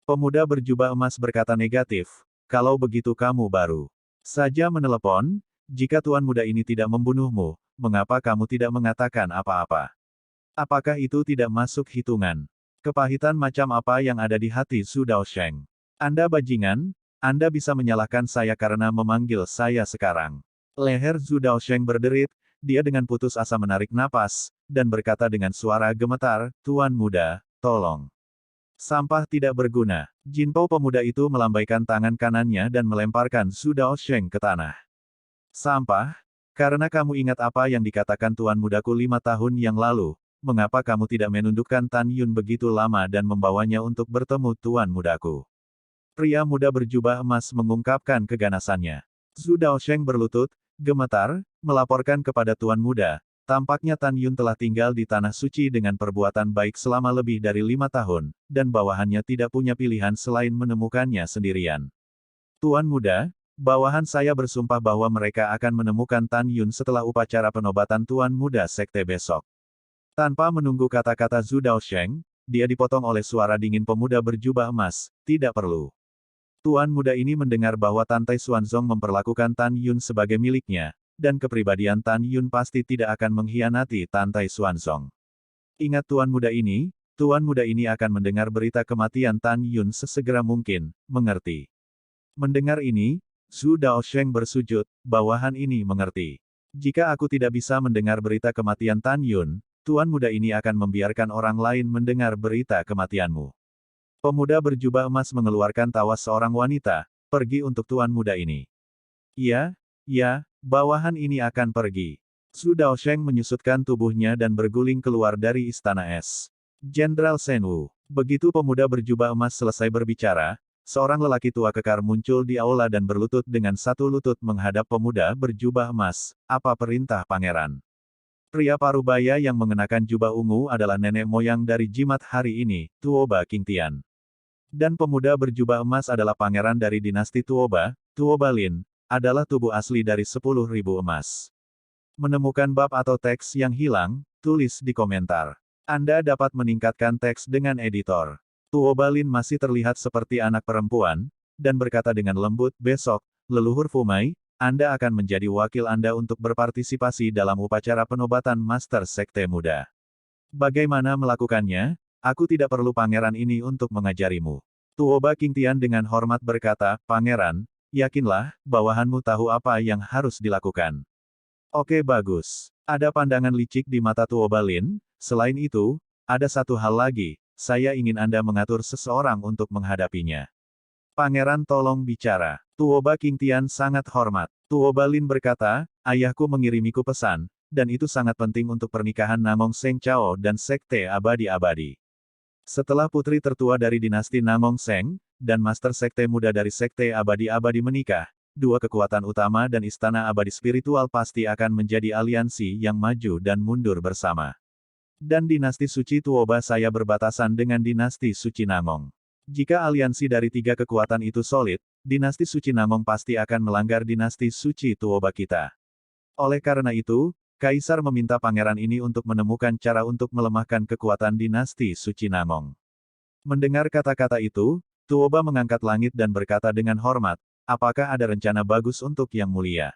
Pemuda berjubah emas berkata negatif, kalau begitu kamu baru saja menelepon, jika Tuan Muda ini tidak membunuhmu, mengapa kamu tidak mengatakan apa-apa? Apakah itu tidak masuk hitungan? Kepahitan macam apa yang ada di hati Zhu Daosheng? Anda bajingan, Anda bisa menyalahkan saya karena memanggil saya sekarang. Leher Zhu Daosheng berderit, dia dengan putus asa menarik napas, dan berkata dengan suara gemetar, Tuan Muda, tolong. Sampah tidak berguna. Jinpao pemuda itu melambaikan tangan kanannya dan melemparkan Zhu Daosheng ke tanah. Sampah? Karena kamu ingat apa yang dikatakan Tuan Mudaku 5 tahun yang lalu, mengapa kamu tidak menundukkan Tan Yun begitu lama dan membawanya untuk bertemu Tuan Mudaku? Pria muda berjubah emas mengungkapkan keganasannya. Zhu Daosheng berlutut, gemetar, melaporkan kepada Tuan Muda, tampaknya Tan Yun telah tinggal di Tanah Suci dengan perbuatan baik selama lebih dari 5 tahun, dan bawahannya tidak punya pilihan selain menemukannya sendirian. Tuan Muda, bawahan saya bersumpah bahwa mereka akan menemukan Tan Yun setelah upacara penobatan Tuan Muda Sekte besok. Tanpa menunggu kata-kata Zhu Daosheng, dia dipotong oleh suara dingin pemuda berjubah emas, tidak perlu. Tuan Muda ini mendengar bahwa Tantai Xuanzong memperlakukan Tan Yun sebagai miliknya, dan kepribadian Tan Yun pasti tidak akan mengkhianati Tantai Xuanzong. Ingat Tuan Muda ini akan mendengar berita kematian Tan Yun sesegera mungkin, mengerti. Mendengar ini, Zhu Daosheng bersujud, bawahan ini mengerti. Jika aku tidak bisa mendengar berita kematian Tan Yun, Tuan Muda ini akan membiarkan orang lain mendengar berita kematianmu. Pemuda berjubah emas mengeluarkan tawa seorang wanita, pergi untuk Tuan Muda ini. Ya, ya, bawahan ini akan pergi. Su Daosheng menyusutkan tubuhnya dan berguling keluar dari istana es. Jenderal Shen Wu. Begitu pemuda berjubah emas selesai berbicara, seorang lelaki tua kekar muncul di aula dan berlutut dengan satu lutut menghadap pemuda berjubah emas. Apa perintah pangeran? Pria parubaya yang mengenakan jubah ungu adalah nenek moyang dari jimat hari ini, Tuoba Qingtian. Dan pemuda berjubah emas adalah pangeran dari dinasti Tuoba, Tuoba Lin, adalah tubuh asli dari 10.000 emas. Menemukan bab atau teks yang hilang, tulis di komentar. Anda dapat meningkatkan teks dengan editor. Tuoba Lin masih terlihat seperti anak perempuan, dan berkata dengan lembut, besok, leluhur Fumai, Anda akan menjadi wakil Anda untuk berpartisipasi dalam upacara penobatan Master Sekte Muda. Bagaimana melakukannya? Aku tidak perlu pangeran ini untuk mengajarimu. Tuoba Qingtian dengan hormat berkata, Pangeran, yakinlah, bawahanmu tahu apa yang harus dilakukan. Oke bagus. Ada pandangan licik di mata Tuoba Lin, selain itu, ada satu hal lagi, saya ingin Anda mengatur seseorang untuk menghadapinya. Pangeran tolong bicara. Tuoba Qingtian sangat hormat. Tuoba Lin berkata, ayahku mengirimiku pesan, dan itu sangat penting untuk pernikahan Namong Seng Chao dan Sekte Abadi-Abadi. Setelah putri tertua dari dinasti Namong Seng, dan Master Sekte Muda dari Sekte Abadi-Abadi menikah, dua kekuatan utama dan istana abadi spiritual pasti akan menjadi aliansi yang maju dan mundur bersama. Dan dinasti suci Tuoba saya berbatasan dengan dinasti suci Namong. Jika aliansi dari tiga kekuatan itu solid, dinasti suci Namong pasti akan melanggar dinasti suci Tuoba kita. Oleh karena itu, Kaisar meminta pangeran ini untuk menemukan cara untuk melemahkan kekuatan dinasti suci Namong. Mendengar kata-kata itu, Tuoba mengangkat langit dan berkata dengan hormat, apakah ada rencana bagus untuk yang mulia?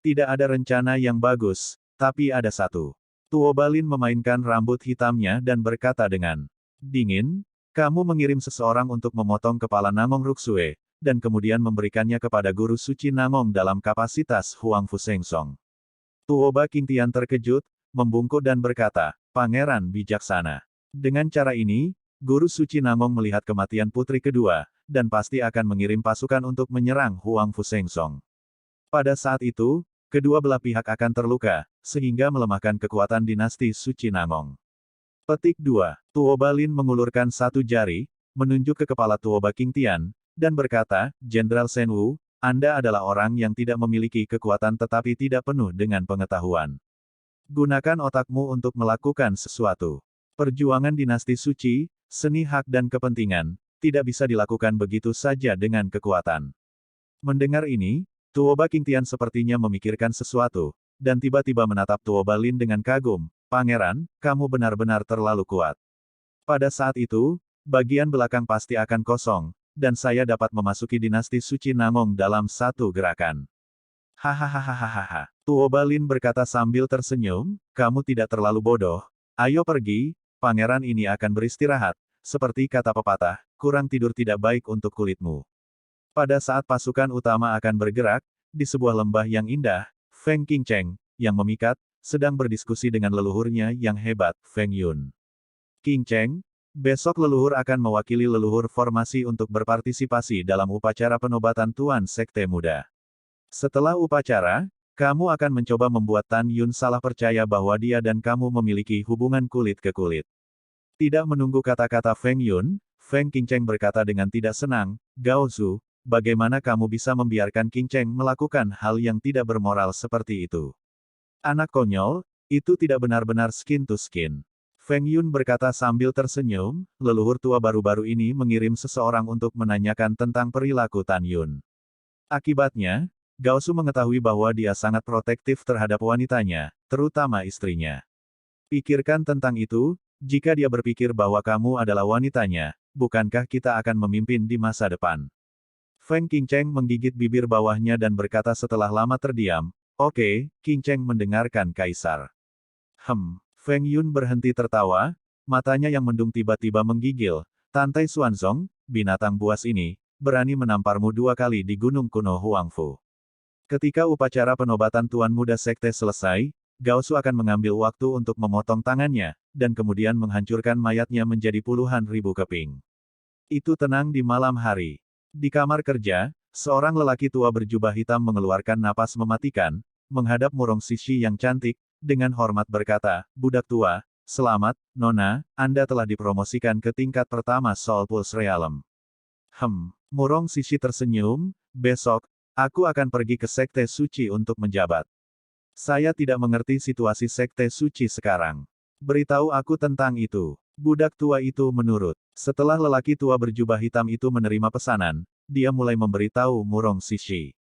Tidak ada rencana yang bagus, tapi ada satu. Tuoba Lin memainkan rambut hitamnya dan berkata dengan dingin, kamu mengirim seseorang untuk memotong kepala Namong Ruksue, dan kemudian memberikannya kepada guru suci Namong dalam kapasitas Huang Fu Sengsong. Tuoba Qingtian terkejut, membungkuk dan berkata, Pangeran bijaksana. Dengan cara ini, guru suci Namong melihat kematian putri kedua, dan pasti akan mengirim pasukan untuk menyerang Huang Fu Sengsong. Pada saat itu, kedua belah pihak akan terluka, sehingga melemahkan kekuatan dinasti suci Namong. Petik 2. Tuoba Lin mengulurkan satu jari, menunjuk ke kepala Tuoba Qingtian, dan berkata, Jenderal Shen Wu, Anda adalah orang yang tidak memiliki kekuatan tetapi tidak penuh dengan pengetahuan. Gunakan otakmu untuk melakukan sesuatu. Perjuangan dinasti suci, seni hak dan kepentingan, tidak bisa dilakukan begitu saja dengan kekuatan. Mendengar ini, Tuoba Qingtian sepertinya memikirkan sesuatu, dan tiba-tiba menatap Tuoba Lin dengan kagum, Pangeran, kamu benar-benar terlalu kuat. Pada saat itu, bagian belakang pasti akan kosong, dan saya dapat memasuki dinasti suci Namong dalam satu gerakan. Hahaha. Tuoba Lin berkata sambil tersenyum, kamu tidak terlalu bodoh. Ayo pergi, pangeran ini akan beristirahat, seperti kata pepatah, kurang tidur tidak baik untuk kulitmu. Pada saat pasukan utama akan bergerak, di sebuah lembah yang indah, Feng Qingcheng, yang memikat, sedang berdiskusi dengan leluhurnya yang hebat, Feng Yun. Qingcheng, besok leluhur akan mewakili leluhur formasi untuk berpartisipasi dalam upacara penobatan Tuan Sekte Muda. Setelah upacara, kamu akan mencoba membuat Tan Yun salah percaya bahwa dia dan kamu memiliki hubungan kulit ke kulit. Tidak menunggu kata-kata Feng Yun, Feng Qingcheng berkata dengan tidak senang, Gao Zhu, bagaimana kamu bisa membiarkan Qingcheng melakukan hal yang tidak bermoral seperti itu? Anak konyol, itu tidak benar-benar skin to skin. Feng Yun berkata sambil tersenyum, leluhur tua baru-baru ini mengirim seseorang untuk menanyakan tentang perilaku Tan Yun. Akibatnya, Gao Su mengetahui bahwa dia sangat protektif terhadap wanitanya, terutama istrinya. Pikirkan tentang itu, jika dia berpikir bahwa kamu adalah wanitanya, bukankah kita akan memimpin di masa depan? Feng Qingcheng menggigit bibir bawahnya dan berkata setelah lama terdiam, Oke, Qingcheng mendengarkan Kaisar. Feng Yun berhenti tertawa, matanya yang mendung tiba-tiba menggigil, Tantai Xuanzong, binatang buas ini, berani menamparmu 2 kali di gunung kuno Huangfu. Ketika upacara penobatan Tuan Muda Sekte selesai, Gao Su akan mengambil waktu untuk memotong tangannya, dan kemudian menghancurkan mayatnya menjadi puluhan ribu keping. Itu tenang di malam hari. Di kamar kerja, Seorang lelaki tua berjubah hitam mengeluarkan napas mematikan, menghadap Murong Sishi yang cantik, dengan hormat berkata, "Budak tua, selamat, Nona, Anda telah dipromosikan ke tingkat pertama Soul Pulse Realm." Murong Sishi tersenyum, "Besok, aku akan pergi ke Sekte Suci untuk menjabat. Saya tidak mengerti situasi Sekte Suci sekarang. Beritahu aku tentang itu." Budak tua itu menurut. Setelah lelaki tua berjubah hitam itu menerima pesanan, dia mulai memberitahu Murong Sishi.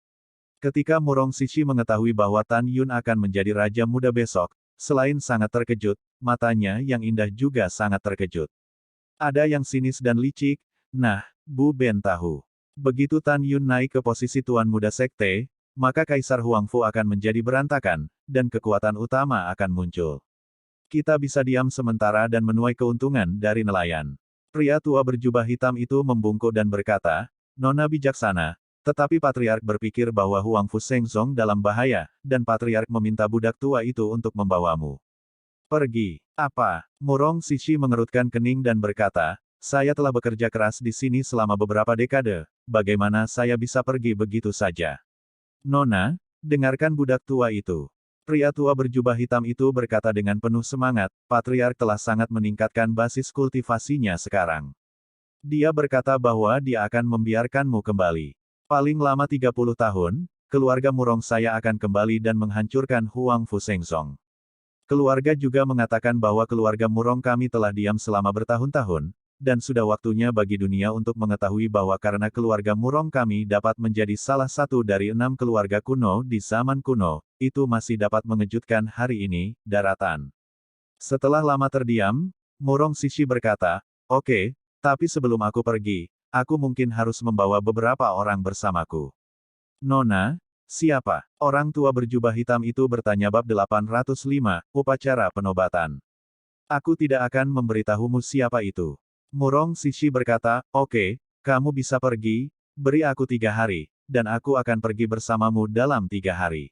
Ketika Murong Sishi mengetahui bahwa Tan Yun akan menjadi Raja Muda besok, selain sangat terkejut, matanya yang indah juga sangat terkejut. Ada yang sinis dan licik, nah, Bu Ben tahu. Begitu Tan Yun naik ke posisi Tuan Muda Sekte, maka Kaisar Huangfu akan menjadi berantakan, dan kekuatan utama akan muncul. Kita bisa diam sementara dan menuai keuntungan dari nelayan. Pria tua berjubah hitam itu membungkuk dan berkata, "Nona bijaksana, tetapi Patriark berpikir bahwa Huangfu Shengzong dalam bahaya, dan Patriark meminta budak tua itu untuk membawamu. Pergi." "Apa?" Murong Sishi mengerutkan kening dan berkata, "Saya telah bekerja keras di sini selama beberapa dekade, bagaimana saya bisa pergi begitu saja?" "Nona, dengarkan budak tua itu." Pria tua berjubah hitam itu berkata dengan penuh semangat, "Patriark telah sangat meningkatkan basis kultivasinya sekarang. Dia berkata bahwa dia akan membiarkanmu kembali. Paling lama 30 tahun, keluarga Murong saya akan kembali dan menghancurkan Huangfu Shengzong. Keluarga juga mengatakan bahwa keluarga Murong kami telah diam selama bertahun-tahun, dan sudah waktunya bagi dunia untuk mengetahui bahwa karena keluarga Murong kami dapat menjadi salah satu dari 6 keluarga kuno di zaman kuno, itu masih dapat mengejutkan hari ini, daratan." Setelah lama terdiam, Murong Sishi berkata, "Oke, tapi sebelum aku pergi, aku mungkin harus membawa beberapa orang bersamaku." "Nona, siapa?" Orang tua berjubah hitam itu bertanya. Bab 805, Upacara Penobatan. "Aku tidak akan memberitahumu siapa itu." Murong Sishi berkata, "Oke, kamu bisa pergi, beri aku 3 hari, dan aku akan pergi bersamamu dalam 3 hari."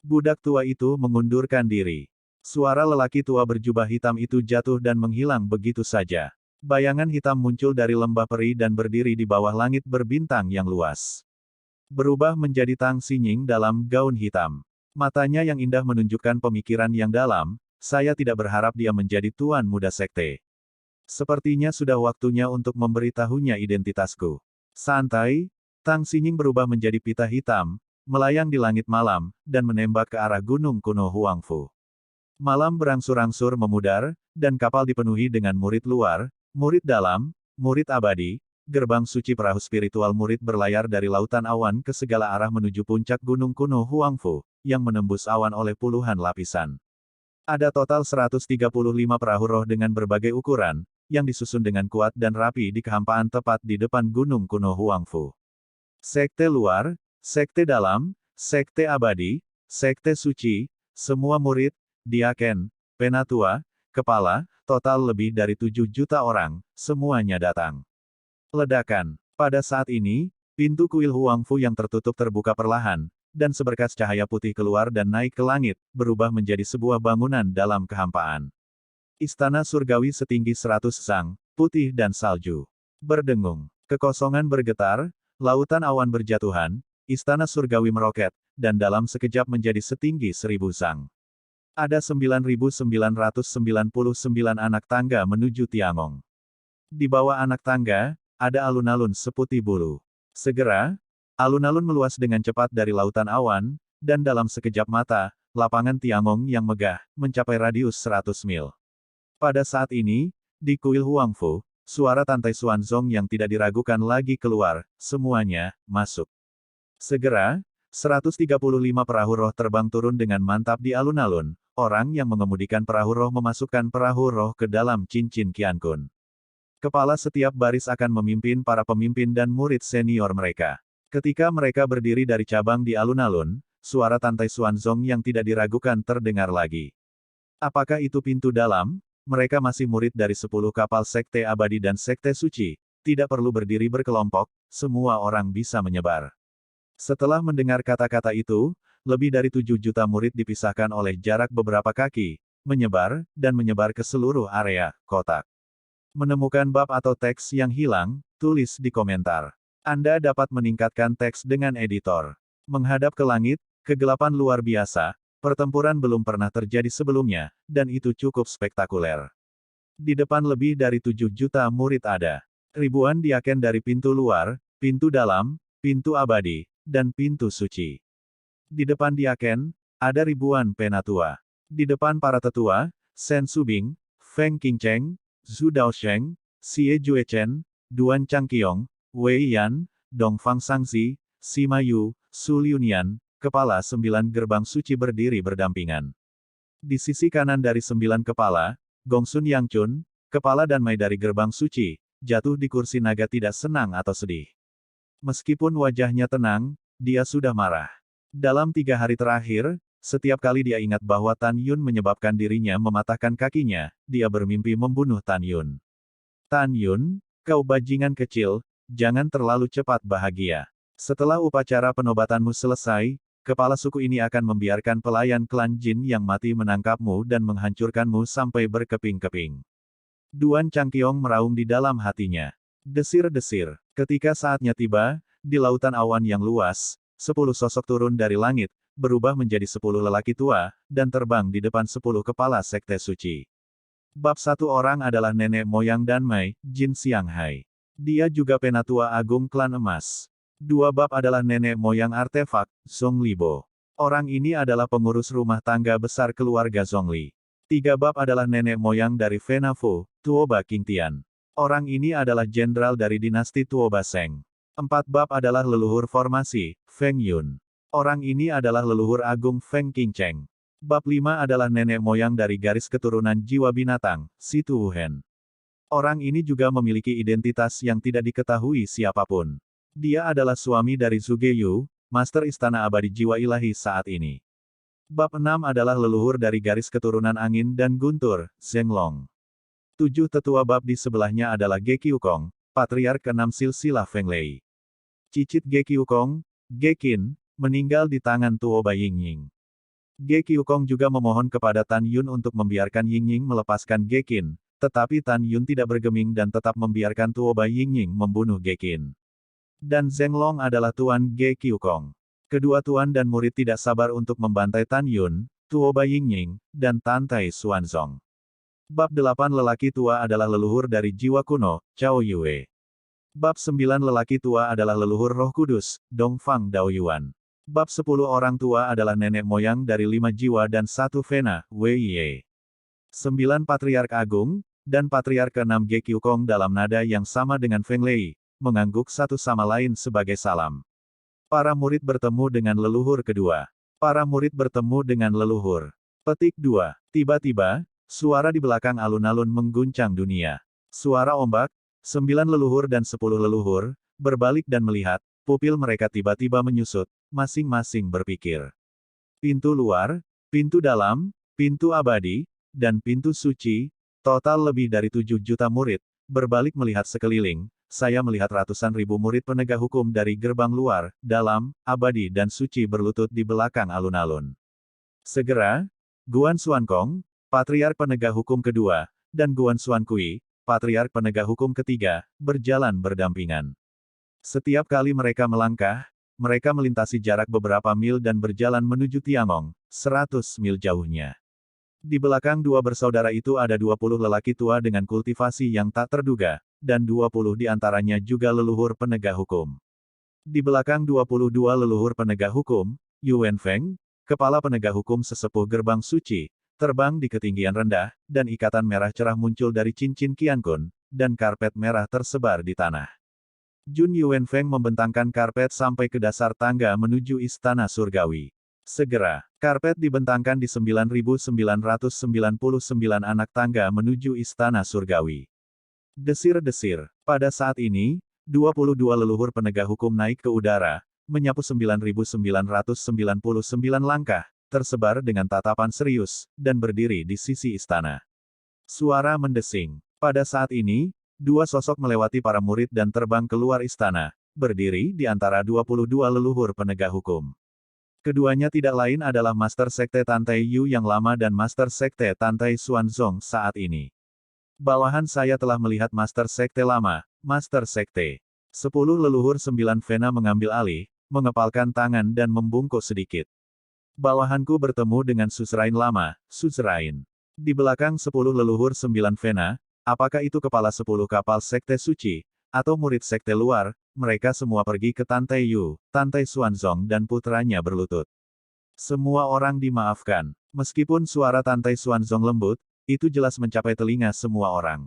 Budak tua itu mengundurkan diri. Suara lelaki tua berjubah hitam itu jatuh dan menghilang begitu saja. Bayangan hitam muncul dari lembah peri dan berdiri di bawah langit berbintang yang luas. Berubah menjadi Tang Xinying dalam gaun hitam. Matanya yang indah menunjukkan pemikiran yang dalam, "Saya tidak berharap dia menjadi Tuan Muda Sekte. Sepertinya sudah waktunya untuk memberitahunya identitasku." Santai, Tang Xinying berubah menjadi pita hitam, melayang di langit malam, dan menembak ke arah gunung kuno Huangfu. Malam berangsur-angsur memudar, dan kapal dipenuhi dengan murid luar, murid dalam, murid abadi, gerbang suci perahu spiritual murid berlayar dari lautan awan ke segala arah menuju puncak gunung kuno Huangfu, yang menembus awan oleh puluhan lapisan. Ada total 135 perahu roh dengan berbagai ukuran, yang disusun dengan kuat dan rapi di kehampaan tepat di depan gunung kuno Huangfu. Sekte luar, sekte dalam, sekte abadi, sekte suci, semua murid, diaken, penatua, kepala, total lebih dari 7 juta orang, semuanya datang. Ledakan. Pada saat ini, pintu kuil Huangfu yang tertutup terbuka perlahan, dan seberkas cahaya putih keluar dan naik ke langit, berubah menjadi sebuah bangunan dalam kehampaan. Istana surgawi setinggi 100 sang, putih dan salju. Berdengung. Kekosongan bergetar, lautan awan berjatuhan, istana surgawi meroket, dan dalam sekejap menjadi setinggi 1000 sang. Ada 9.999 anak tangga menuju Tiangong. Di bawah anak tangga, ada alun-alun seputih bulu. Segera, alun-alun meluas dengan cepat dari lautan awan, dan dalam sekejap mata, lapangan Tiangong yang megah, mencapai radius 100 mil. Pada saat ini, di kuil Huangfu, suara Tantai Xuanzong yang tidak diragukan lagi keluar, "Semuanya, masuk." Segera, 135 perahu roh terbang turun dengan mantap di alun-alun, orang yang mengemudikan perahu roh memasukkan perahu roh ke dalam cincin Qiankun. Kepala setiap baris akan memimpin para pemimpin dan murid senior mereka. Ketika mereka berdiri dari cabang di alun-alun, suara Tantai Xuanzong yang tidak diragukan terdengar lagi. "Apakah itu pintu dalam? Mereka masih murid dari 10 kapal sekte abadi dan sekte suci, tidak perlu berdiri berkelompok, semua orang bisa menyebar." Setelah mendengar kata-kata itu, lebih dari 7 juta murid dipisahkan oleh jarak beberapa kaki, menyebar, dan menyebar ke seluruh area kotak. Menemukan bab atau teks yang hilang, tulis di komentar. Anda dapat meningkatkan teks dengan editor. Menghadap ke langit, kegelapan luar biasa, pertempuran belum pernah terjadi sebelumnya, dan itu cukup spektakuler. Di depan lebih dari 7 juta murid ada. Ribuan diaken dari pintu luar, pintu dalam, pintu abadi, dan pintu suci. Di depan diaken, ada ribuan penatua. Di depan para tetua, Shen Subing, Feng Qingcheng, Zhu Daosheng, Xie Juechen, Duan Changqiong, Wei Yan, Dongfang Shangzi, Sima Yu, Su Liunian, kepala 9 gerbang suci berdiri berdampingan. Di sisi kanan dari 9 kepala, Gongsun Yangchun, kepala Danmai dari gerbang suci, jatuh di kursi naga tidak senang atau sedih. Meskipun wajahnya tenang, dia sudah marah. Dalam 3 hari terakhir, setiap kali dia ingat bahwa Tan Yun menyebabkan dirinya mematahkan kakinya, dia bermimpi membunuh Tan Yun. Tan Yun, kau bajingan kecil, jangan terlalu cepat bahagia. Setelah upacara penobatanmu selesai, kepala suku ini akan membiarkan pelayan klan Jin yang mati menangkapmu dan menghancurkanmu sampai berkeping-keping. Duan Changqiong meraung di dalam hatinya. Desir-desir. Ketika saatnya tiba, di lautan awan yang luas, 10 sosok turun dari langit, berubah menjadi 10 lelaki tua, dan terbang di depan 10 kepala sekte suci. Bab 1 orang adalah nenek moyang Danmai, Jin Xianghai. Dia juga penatua agung klan emas. 2 bab adalah nenek moyang artefak, Zhong Libo. Orang ini adalah pengurus rumah tangga besar keluarga Zhongli. 3 bab adalah nenek moyang dari Venafu, Tuoba Qingtian. Orang ini adalah jenderal dari dinasti Tuoba Sheng. 4 bab adalah leluhur formasi, Feng Yun. Orang ini adalah leluhur agung Feng Qingcheng. Bab 5 adalah nenek moyang dari garis keturunan jiwa binatang, Si Tuhen. Orang ini juga memiliki identitas yang tidak diketahui siapapun. Dia adalah suami dari Zhuge Yu, Master Istana Abadi Jiwa Ilahi saat ini. Bab 6 adalah leluhur dari garis keturunan angin dan guntur, Zheng Long. 7 tetua bab di sebelahnya adalah Ge Qiukong, Patriark ke-6 silsilah Feng Lei. Cicit Ge Qiukong, Ge Qin, meninggal di tangan Tuoba Yingying. Ge Qiukong juga memohon kepada Tan Yun untuk membiarkan Yingying melepaskan Ge Qin, tetapi Tan Yun tidak bergeming dan tetap membiarkan Tuoba Yingying membunuh Ge Qin. Dan Zheng Long adalah Tuan Ge Qiukong. Kedua tuan dan murid tidak sabar untuk membantai Tan Yun, Tuoba Yingying, dan Tantai Xuanzong. Bab 8 lelaki tua adalah leluhur dari jiwa kuno, Cao Yue. Bab 9 lelaki tua adalah leluhur roh kudus, Dongfang Daoyuan. Bab 10 orang tua adalah nenek moyang dari 5 jiwa dan 1 Vena, Wei Ye. 9 patriark agung, dan patriark ke-6 Ge Qiukong dalam nada yang sama dengan Feng Lei, mengangguk satu sama lain sebagai salam. Para murid bertemu dengan leluhur kedua. Para murid bertemu dengan leluhur. Petik 2. Tiba-tiba, suara di belakang alun-alun mengguncang dunia. Suara ombak, 9 leluhur dan 10 leluhur, berbalik dan melihat, pupil mereka tiba-tiba menyusut, masing-masing berpikir. Pintu luar, pintu dalam, pintu abadi, dan pintu suci, total lebih dari 7 juta murid, berbalik melihat sekeliling. Saya melihat ratusan ribu murid penegak hukum dari gerbang luar, dalam, abadi dan suci berlutut di belakang alun-alun. Segera, Guan Xuankong, patriark penegak hukum kedua, dan Guan Xuankui, patriark penegak hukum ketiga, berjalan berdampingan. Setiap kali mereka melangkah, mereka melintasi jarak beberapa mil dan berjalan menuju Tiangong, 100 mil jauhnya. Di belakang dua bersaudara itu ada 20 lelaki tua dengan kultivasi yang tak terduga, dan 20 di antaranya juga leluhur penegak hukum. Di belakang 22 leluhur penegak hukum, Yuan Feng, kepala penegak hukum sesepuh gerbang suci, terbang di ketinggian rendah, dan ikatan merah cerah muncul dari cincin Qiankun, dan karpet merah tersebar di tanah. Jun Yuan Feng membentangkan karpet sampai ke dasar tangga menuju istana surgawi. Segera, karpet dibentangkan di 9.999 anak tangga menuju istana surgawi. Desir-desir. Pada saat ini, 22 leluhur penegak hukum naik ke udara, menyapu 9.999 langkah, tersebar dengan tatapan serius, dan berdiri di sisi istana. Suara mendesing. Pada saat ini, dua sosok melewati para murid dan terbang keluar istana, berdiri di antara 22 leluhur penegak hukum. Keduanya tidak lain adalah Master Sekte Tantai Yu yang lama dan Master Sekte Tantai Xuanzong saat ini. Bawahan saya telah melihat Master Sekte lama, Master Sekte 10 leluhur 9 Vena mengambil alih, mengepalkan tangan dan membungkuk sedikit. Bawahanku bertemu dengan suzerain lama, suzerain. Di belakang 10 leluhur 9 Vena, apakah itu kepala 10 kapal sekte suci, atau murid sekte luar, mereka semua pergi ke Tante Yu, Tante Xuanzong dan putranya berlutut. Semua orang dimaafkan. Meskipun suara Tante Xuanzong lembut, itu jelas mencapai telinga semua orang.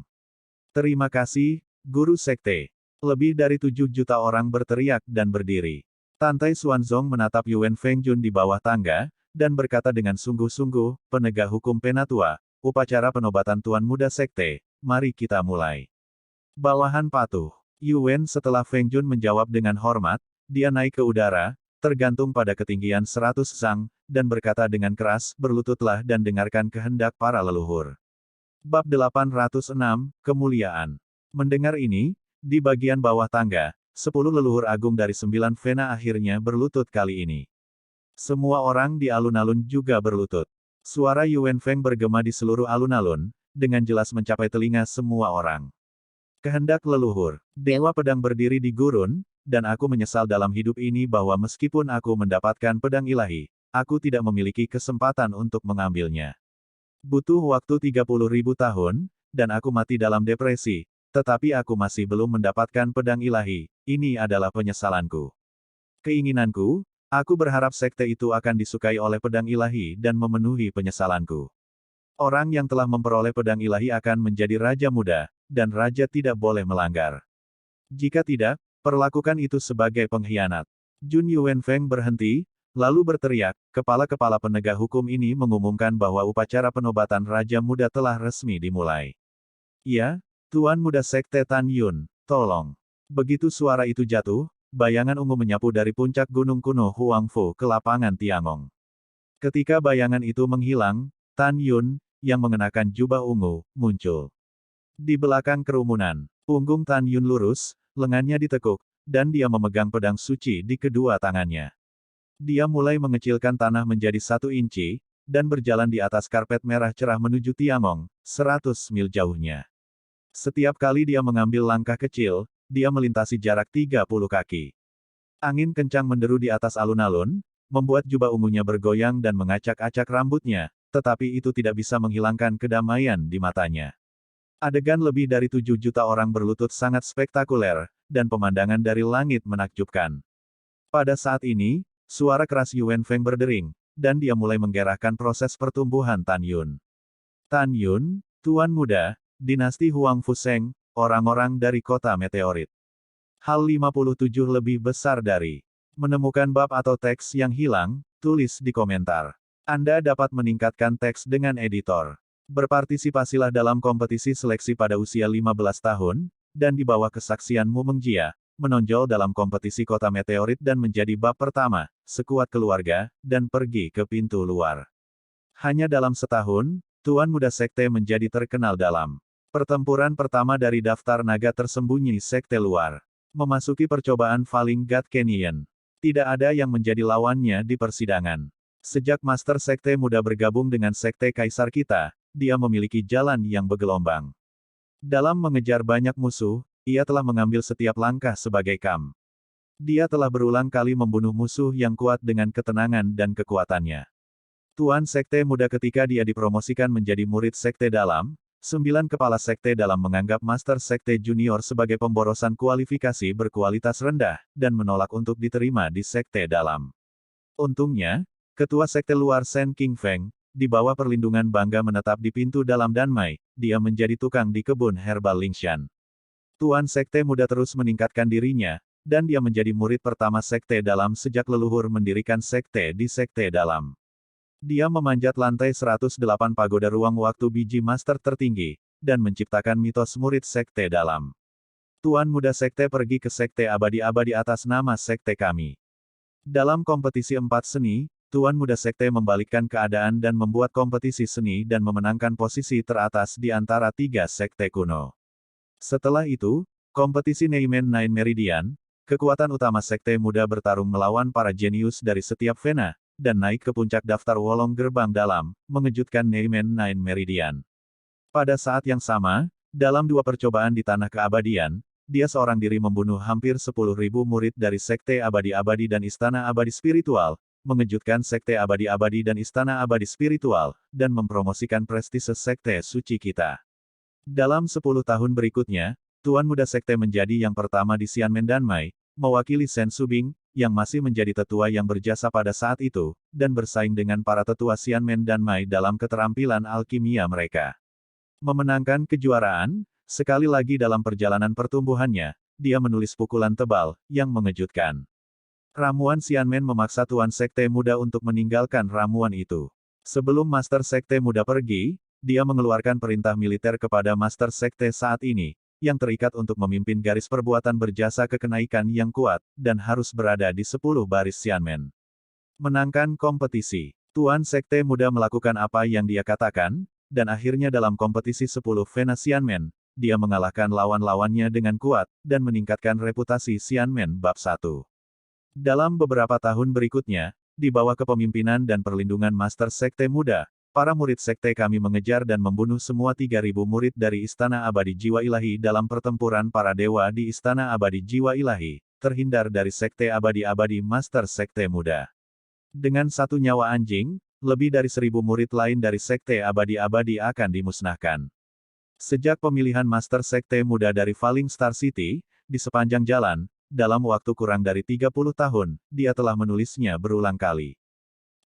Terima kasih, Guru Sekte. Lebih dari 7 juta orang berteriak dan berdiri. Tante Xuanzong menatap Yuan Fengjun di bawah tangga, dan berkata dengan sungguh-sungguh, penegak hukum Penatua, upacara penobatan Tuan Muda Sekte, mari kita mulai. Bawahan patuh. Yuan setelah Fengjun menjawab dengan hormat, dia naik ke udara, tergantung pada ketinggian 100 sang, dan berkata dengan keras, berlututlah dan dengarkan kehendak para leluhur. Bab 806, Kemuliaan. Mendengar ini, di bagian bawah tangga, 10 leluhur agung dari 9 Vena akhirnya berlutut kali ini. Semua orang di alun-alun juga berlutut. Suara Yuan Feng bergema di seluruh alun-alun, dengan jelas mencapai telinga semua orang. Kehendak leluhur, Dewa Pedang berdiri di gurun, dan aku menyesal dalam hidup ini bahwa meskipun aku mendapatkan pedang ilahi, aku tidak memiliki kesempatan untuk mengambilnya. Butuh waktu 30.000 tahun, dan aku mati dalam depresi, tetapi aku masih belum mendapatkan pedang ilahi, ini adalah penyesalanku. Keinginanku, aku berharap sekte itu akan disukai oleh pedang ilahi dan memenuhi penyesalanku. Orang yang telah memperoleh pedang ilahi akan menjadi Raja Muda, dan Raja tidak boleh melanggar. Jika tidak, perlakukan itu sebagai pengkhianat. Jun Yuan Feng berhenti, lalu berteriak, kepala-kepala penegak hukum ini mengumumkan bahwa upacara penobatan Raja Muda telah resmi dimulai. Ya, Tuan Muda Sekte Tan Yun, tolong. Begitu suara itu jatuh, bayangan ungu menyapu dari puncak gunung kuno Huangfu ke lapangan Tiangong. Ketika bayangan itu menghilang, Tan Yun, yang mengenakan jubah ungu, muncul. Di belakang kerumunan, punggung Tan Yun lurus, lengannya ditekuk, dan dia memegang pedang suci di kedua tangannya. Dia mulai mengecilkan tanah menjadi 1 inci, dan berjalan di atas karpet merah cerah menuju Tiangong, 100 mil jauhnya. Setiap kali dia mengambil langkah kecil, dia melintasi jarak 30 kaki. Angin kencang menderu di atas alun-alun, membuat jubah ungunya bergoyang dan mengacak-acak rambutnya, tetapi itu tidak bisa menghilangkan kedamaian di matanya. Adegan lebih dari 7 juta orang berlutut sangat spektakuler, dan pemandangan dari langit menakjubkan. Pada saat ini, suara keras Yuan Feng berdering, dan dia mulai menggerakkan proses pertumbuhan Tan Yun. Tan Yun, Tuan Muda, Dinasti Huang Fuseng, orang-orang dari kota meteorit. Hal 57 lebih besar dari menemukan bab atau teks yang hilang, tulis di komentar. Anda dapat meningkatkan teks dengan editor. Berpartisipasilah dalam kompetisi seleksi pada usia 15 tahun, dan di bawah kesaksian Mu Mengjia, menonjol dalam kompetisi kota meteorit dan menjadi bab pertama, sekuat keluarga, dan pergi ke pintu luar. Hanya dalam setahun, Tuan Muda Sekte menjadi terkenal dalam pertempuran pertama dari daftar naga tersembunyi sekte luar. Memasuki percobaan Falling God Canyon. Tidak ada yang menjadi lawannya di persidangan. Sejak Master Sekte Muda bergabung dengan Sekte Kaisar kita, dia memiliki jalan yang bergelombang. Dalam mengejar banyak musuh, ia telah mengambil setiap langkah sebagai kam. Dia telah berulang kali membunuh musuh yang kuat dengan ketenangan dan kekuatannya. Tuan Sekte Muda ketika dia dipromosikan menjadi murid Sekte Dalam, 9 kepala Sekte Dalam menganggap Master Sekte Junior sebagai pemborosan kualifikasi berkualitas rendah, dan menolak untuk diterima di Sekte Dalam. Untungnya, Ketua Sekte Luar Sen King Feng, di bawah perlindungan bangga menetap di pintu dalam Danmai, dia menjadi tukang di kebun herbal Lingshan. Tuan Sekte Muda terus meningkatkan dirinya, dan dia menjadi murid pertama Sekte Dalam sejak leluhur mendirikan Sekte di Sekte Dalam. Dia memanjat lantai 108 pagoda ruang waktu biji master tertinggi, dan menciptakan mitos murid Sekte Dalam. Tuan Muda Sekte pergi ke Sekte Abadi-Abadi atas nama Sekte kami. Dalam kompetisi 4 seni, Tuan Muda Sekte membalikkan keadaan dan membuat kompetisi seni dan memenangkan posisi teratas di antara 3 Sekte kuno. Setelah itu, kompetisi Neimen Nine Meridian, kekuatan utama Sekte Muda bertarung melawan para jenius dari setiap Vena, dan naik ke puncak daftar Wolong Gerbang Dalam, mengejutkan Neimen Nine Meridian. Pada saat yang sama, dalam 2 percobaan di Tanah Keabadian, dia seorang diri membunuh hampir 10.000 murid dari Sekte Abadi-Abadi dan Istana Abadi Spiritual, mengejutkan Sekte Abadi-Abadi dan Istana Abadi Spiritual, dan mempromosikan prestise Sekte Suci kita. Dalam 10 tahun berikutnya, Tuan Muda Sekte menjadi yang pertama di Xianmen Danmai, mewakili Sen Subing, yang masih menjadi tetua yang berjasa pada saat itu, dan bersaing dengan para tetua Xianmen Danmai dalam keterampilan alkimia mereka. Memenangkan kejuaraan, sekali lagi dalam perjalanan pertumbuhannya, dia menulis pukulan tebal, yang mengejutkan. Ramuan Xianmen memaksa Tuan Sekte Muda untuk meninggalkan ramuan itu. Sebelum Master Sekte Muda pergi, dia mengeluarkan perintah militer kepada Master Sekte saat ini, yang terikat untuk memimpin garis perbuatan berjasa ke kenaikan yang kuat, dan harus berada di 10 baris Xianmen. Menangkan kompetisi. Tuan Sekte Muda melakukan apa yang dia katakan, dan akhirnya dalam kompetisi 10 Vena Xianmen, dia mengalahkan lawan-lawannya dengan kuat, dan meningkatkan reputasi Xianmen bab 1. Dalam beberapa tahun berikutnya, di bawah kepemimpinan dan perlindungan Master Sekte Muda, para murid sekte kami mengejar dan membunuh semua 3.000 murid dari Istana Abadi Jiwa Ilahi dalam pertempuran para dewa di Istana Abadi Jiwa Ilahi, terhindar dari Sekte Abadi-Abadi Master Sekte Muda. Dengan satu nyawa anjing, lebih dari 1.000 murid lain dari Sekte Abadi-Abadi akan dimusnahkan. Sejak pemilihan Master Sekte Muda dari Falling Star City, di sepanjang jalan, dalam waktu kurang dari 30 tahun, dia telah menulisnya berulang kali.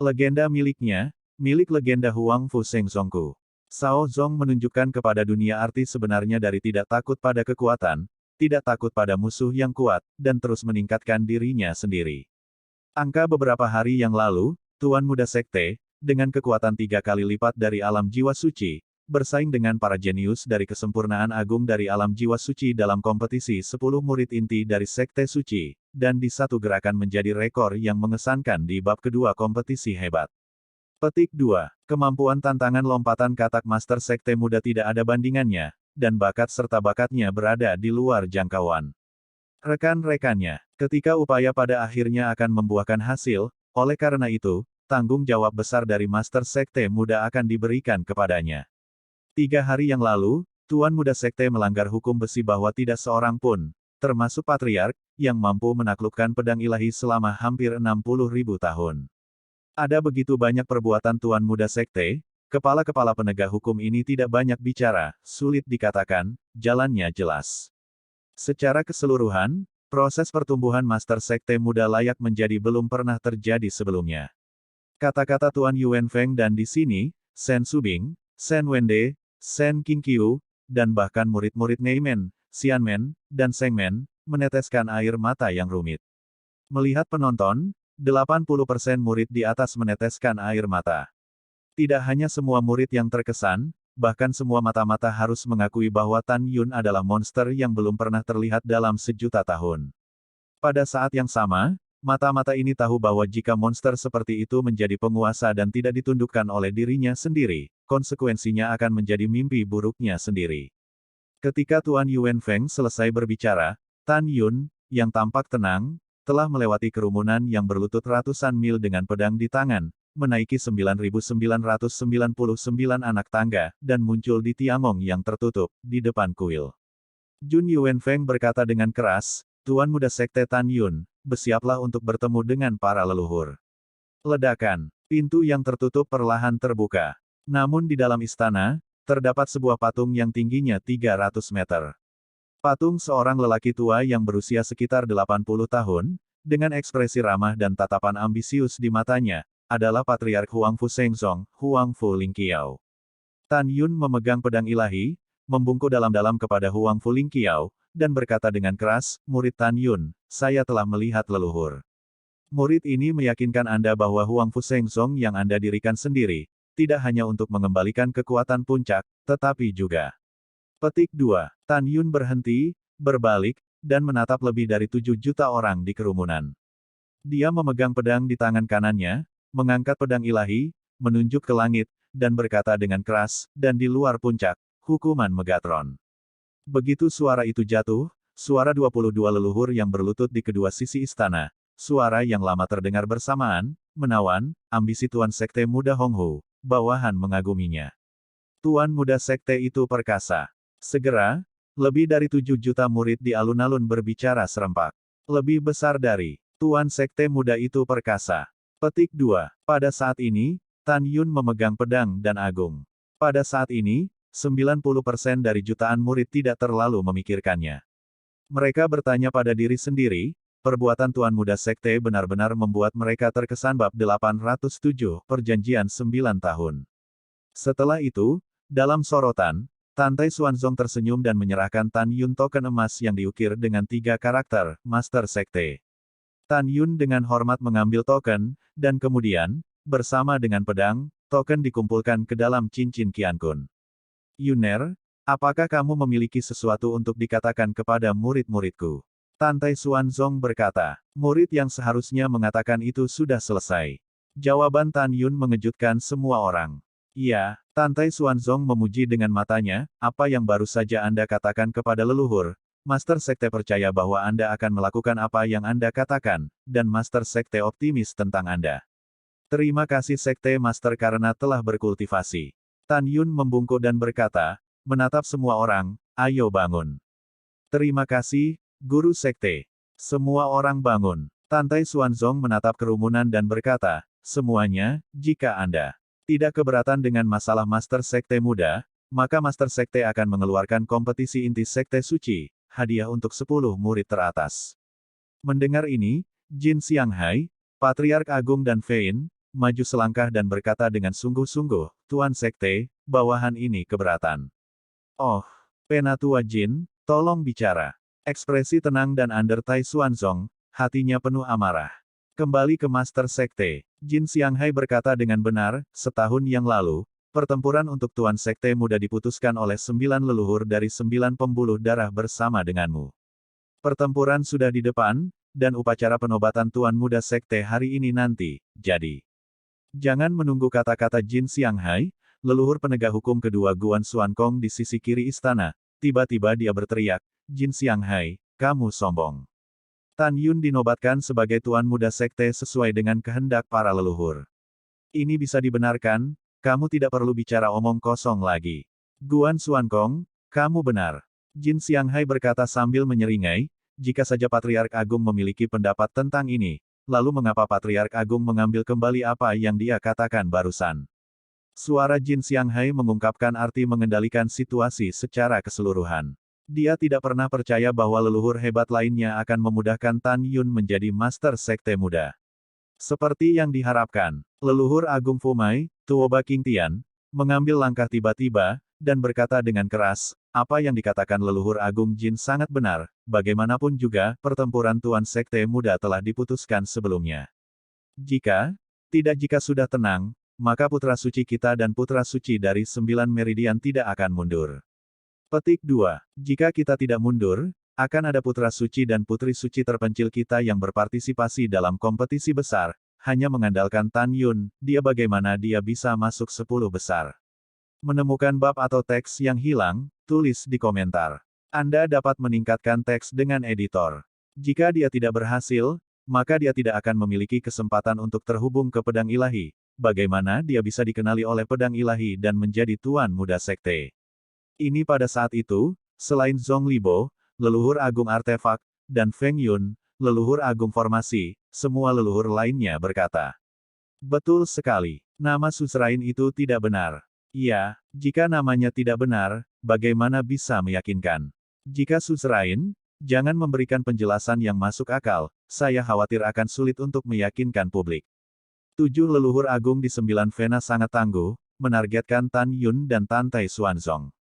Legenda miliknya, milik legenda Huang Fu Seng Zongku. Cao Zong menunjukkan kepada dunia arti sebenarnya dari tidak takut pada kekuatan, tidak takut pada musuh yang kuat, dan terus meningkatkan dirinya sendiri. Angka beberapa hari yang lalu, Tuan Muda Sekte, dengan kekuatan 3 kali lipat dari alam jiwa suci, bersaing dengan para jenius dari kesempurnaan agung dari alam jiwa suci dalam kompetisi 10 murid inti dari Sekte Suci, dan di satu gerakan menjadi rekor yang mengesankan di bab kedua kompetisi hebat. Petik 2. Kemampuan tantangan lompatan katak Master Sekte Muda tidak ada bandingannya, dan bakat serta bakatnya berada di luar jangkauan rekan-rekannya. Ketika upaya pada akhirnya akan membuahkan hasil, oleh karena itu, tanggung jawab besar dari Master Sekte Muda akan diberikan kepadanya. 3 hari yang lalu, Tuan Muda Sekte melanggar hukum besi bahwa tidak seorang pun, termasuk Patriark, yang mampu menaklukkan pedang ilahi selama hampir 60.000 tahun. Ada begitu banyak perbuatan Tuan Muda Sekte, kepala-kepala penegak hukum ini tidak banyak bicara, sulit dikatakan, jalannya jelas. Secara keseluruhan, proses pertumbuhan Master Sekte Muda layak menjadi belum pernah terjadi sebelumnya. Kata-kata Tuan Yuan Feng dan di sini, Sen Subing, Sen Wende, Sen Qingqiu, dan bahkan murid-murid Neimen, Xianmen, dan Sengmen, meneteskan air mata yang rumit. Melihat penonton, 80% murid di atas meneteskan air mata. Tidak hanya semua murid yang terkesan, bahkan semua mata-mata harus mengakui bahwa Tan Yun adalah monster yang belum pernah terlihat dalam sejuta tahun. Pada saat yang sama, mata-mata ini tahu bahwa jika monster seperti itu menjadi penguasa dan tidak ditundukkan oleh dirinya sendiri, konsekuensinya akan menjadi mimpi buruknya sendiri. Ketika Tuan Yuan Feng selesai berbicara, Tan Yun, yang tampak tenang, telah melewati kerumunan yang berlutut ratusan mil dengan pedang di tangan, menaiki 9.999 anak tangga, dan muncul di Tiangong yang tertutup, di depan kuil. Jun Yuan Feng berkata dengan keras, Tuan Muda Sekte Tan Yun, bersiaplah untuk bertemu dengan para leluhur. Ledakan. Pintu yang tertutup perlahan terbuka. Namun di dalam istana, terdapat sebuah patung yang tingginya 300 meter. Patung seorang lelaki tua yang berusia sekitar 80 tahun, dengan ekspresi ramah dan tatapan ambisius di matanya, adalah Patriark Huang Fu Sengzong, Huang Fu Lingqiao. Tan Yun memegang pedang ilahi, membungkuk dalam-dalam kepada Huang Fu Lingqiao, dan berkata dengan keras, murid Tan Yun, saya telah melihat leluhur. Murid ini meyakinkan Anda bahwa Huang Fu Sengzong yang Anda dirikan sendiri, tidak hanya untuk mengembalikan kekuatan puncak, tetapi juga. Petik 2. Tan Yun berhenti, berbalik, dan menatap lebih dari 7 juta orang di kerumunan. Dia memegang pedang di tangan kanannya, mengangkat pedang ilahi, menunjuk ke langit, dan berkata dengan keras, dan di luar puncak, hukuman Megatron. Begitu suara itu jatuh, suara 22 leluhur yang berlutut di kedua sisi istana, suara yang lama terdengar bersamaan, menawan, ambisi Tuan Sekte Muda Honghu, bawahan mengaguminya. Tuan Muda Sekte itu perkasa. Segera, Lebih dari 7 juta murid di alun-alun berbicara serempak. Lebih besar dari Tuan Sekte Muda itu perkasa. Petik 2. Pada saat ini, Tan Yun memegang pedang dan agung. Pada saat ini, 90% dari jutaan murid tidak terlalu memikirkannya. Mereka bertanya pada diri sendiri, perbuatan Tuan Muda Sekte benar-benar membuat mereka terkesan bab 807, perjanjian 9 tahun. Setelah itu, dalam sorotan, Tantai Xuanzong tersenyum dan menyerahkan Tan Yun token emas yang diukir dengan 3 karakter, Master Sekte. Tan Yun dengan hormat mengambil token, dan kemudian, bersama dengan pedang, token dikumpulkan ke dalam cincin Qiankun. Yuner, apakah kamu memiliki sesuatu untuk dikatakan kepada murid-muridku? Tantai Xuanzong berkata, murid yang seharusnya mengatakan itu sudah selesai. Jawaban Tan Yun mengejutkan semua orang. Iya, Tantai Xuanzong memuji dengan matanya, apa yang baru saja Anda katakan kepada leluhur? Master Sekte percaya bahwa Anda akan melakukan apa yang Anda katakan, dan Master Sekte optimis tentang Anda. Terima kasih Sekte Master karena telah berkultivasi. Tan Yun membungkuk dan berkata, menatap semua orang, ayo bangun. Terima kasih, Guru Sekte. Semua orang bangun. Tantai Xuanzong menatap kerumunan dan berkata, semuanya, jika Anda tidak keberatan dengan masalah Master Sekte Muda, maka Master Sekte akan mengeluarkan kompetisi inti Sekte Suci, hadiah untuk 10 murid teratas. Mendengar ini, Jin Xianghai, Patriark Agung dan Fein, maju selangkah dan berkata dengan sungguh-sungguh, Tuan Sekte, bawahan ini keberatan. Oh, Penatua Jin, tolong bicara. Ekspresi tenang dan undertai Xuanzong, hatinya penuh amarah. Kembali ke Master Sekte, Jin Xianghai berkata dengan benar, setahun yang lalu, pertempuran untuk Tuan Sekte Muda diputuskan oleh 9 leluhur dari 9 pembuluh darah bersama denganmu. Pertempuran sudah di depan, dan upacara penobatan Tuan Muda Sekte hari ini nanti, jadi. Jangan menunggu kata-kata Jin Xianghai, leluhur penegak hukum kedua Guan Xuankong di sisi kiri istana, tiba-tiba dia berteriak, Jin Xianghai, kamu sombong. Tan Yun dinobatkan sebagai Tuan Muda Sekte sesuai dengan kehendak para leluhur. Ini bisa dibenarkan, kamu tidak perlu bicara omong kosong lagi. Guan Xuankong, kamu benar. Jin Xianghai berkata sambil menyeringai, jika saja Patriark Agung memiliki pendapat tentang ini, lalu mengapa Patriark Agung mengambil kembali apa yang dia katakan barusan? Suara Jin Xianghai mengungkapkan arti mengendalikan situasi secara keseluruhan. Dia tidak pernah percaya bahwa leluhur hebat lainnya akan memudahkan Tan Yun menjadi Master Sekte Muda. Seperti yang diharapkan, leluhur Agung Fumai, Tuoba Qingtian, mengambil langkah tiba-tiba, dan berkata dengan keras, apa yang dikatakan leluhur Agung Jin sangat benar, bagaimanapun juga, pertempuran Tuan Sekte Muda telah diputuskan sebelumnya. Jika sudah tenang, maka putra suci kita dan putra suci dari 9 meridian tidak akan mundur. Petik 2. Jika kita tidak mundur, akan ada putra suci dan putri suci terpencil kita yang berpartisipasi dalam kompetisi besar, hanya mengandalkan Tan Yun, dia bagaimana dia bisa masuk 10 besar. Menemukan bab atau teks yang hilang, tulis di komentar. Anda dapat meningkatkan teks dengan editor. Jika dia tidak berhasil, maka dia tidak akan memiliki kesempatan untuk terhubung ke pedang ilahi. Bagaimana dia bisa dikenali oleh pedang ilahi dan menjadi Tuan Muda Sekte? Ini pada saat itu, selain Zhong Libo, leluhur agung artefak, dan Feng Yun, leluhur agung formasi, semua leluhur lainnya berkata. Betul sekali, nama suzerain itu tidak benar. Iya, jika namanya tidak benar, bagaimana bisa meyakinkan? Jika suzerain, jangan memberikan penjelasan yang masuk akal, saya khawatir akan sulit untuk meyakinkan publik. 7 leluhur agung di 9 Vena sangat tangguh, menargetkan Tan Yun dan Tantai Xuanzong.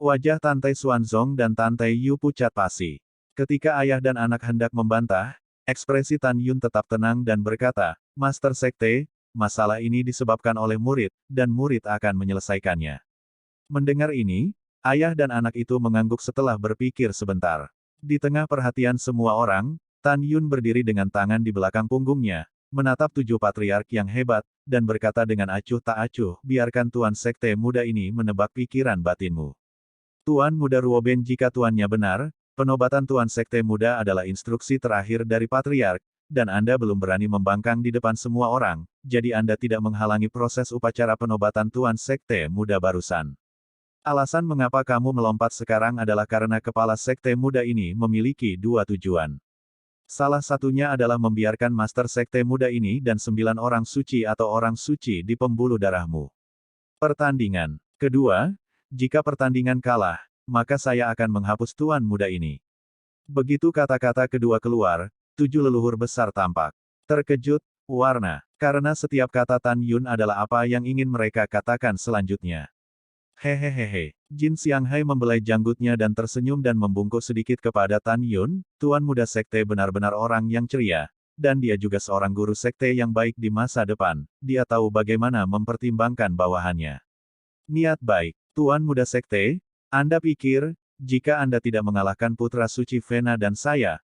Wajah Tantai Xuanzong dan Tantai Yu pucat pasi. Ketika ayah dan anak hendak membantah, ekspresi Tan Yun tetap tenang dan berkata, Master Sekte, masalah ini disebabkan oleh murid, dan murid akan menyelesaikannya. Mendengar ini, ayah dan anak itu mengangguk setelah berpikir sebentar. Di tengah perhatian semua orang, Tan Yun berdiri dengan tangan di belakang punggungnya, menatap 7 patriark yang hebat, dan berkata dengan acuh tak acuh, biarkan Tuan Sekte Muda ini menebak pikiran batinmu. Tuan Muda Ruoben, jika tuannya benar, penobatan Tuan Sekte Muda adalah instruksi terakhir dari Patriark, dan Anda belum berani membangkang di depan semua orang, jadi Anda tidak menghalangi proses upacara penobatan Tuan Sekte Muda barusan. Alasan mengapa kamu melompat sekarang adalah karena kepala sekte muda ini memiliki dua tujuan. Salah satunya adalah membiarkan master sekte muda ini dan 9 orang suci atau orang suci di pembuluh darahmu. Pertandingan. Kedua, jika pertandingan kalah, maka saya akan menghapus tuan muda ini. Begitu kata-kata kedua keluar, 7 leluhur besar tampak. Terkejut, warna. Karena setiap kata Tan Yun adalah apa yang ingin mereka katakan selanjutnya. Hehehehe. Jin Xianghai membelai janggutnya dan tersenyum dan membungkuk sedikit kepada Tan Yun, tuan muda sekte benar-benar orang yang ceria, dan dia juga seorang guru sekte yang baik di masa depan, dia tahu bagaimana mempertimbangkan bawahannya. Niat baik, tuan muda sekte, Anda pikir, jika Anda tidak mengalahkan putra suci Vena dan saya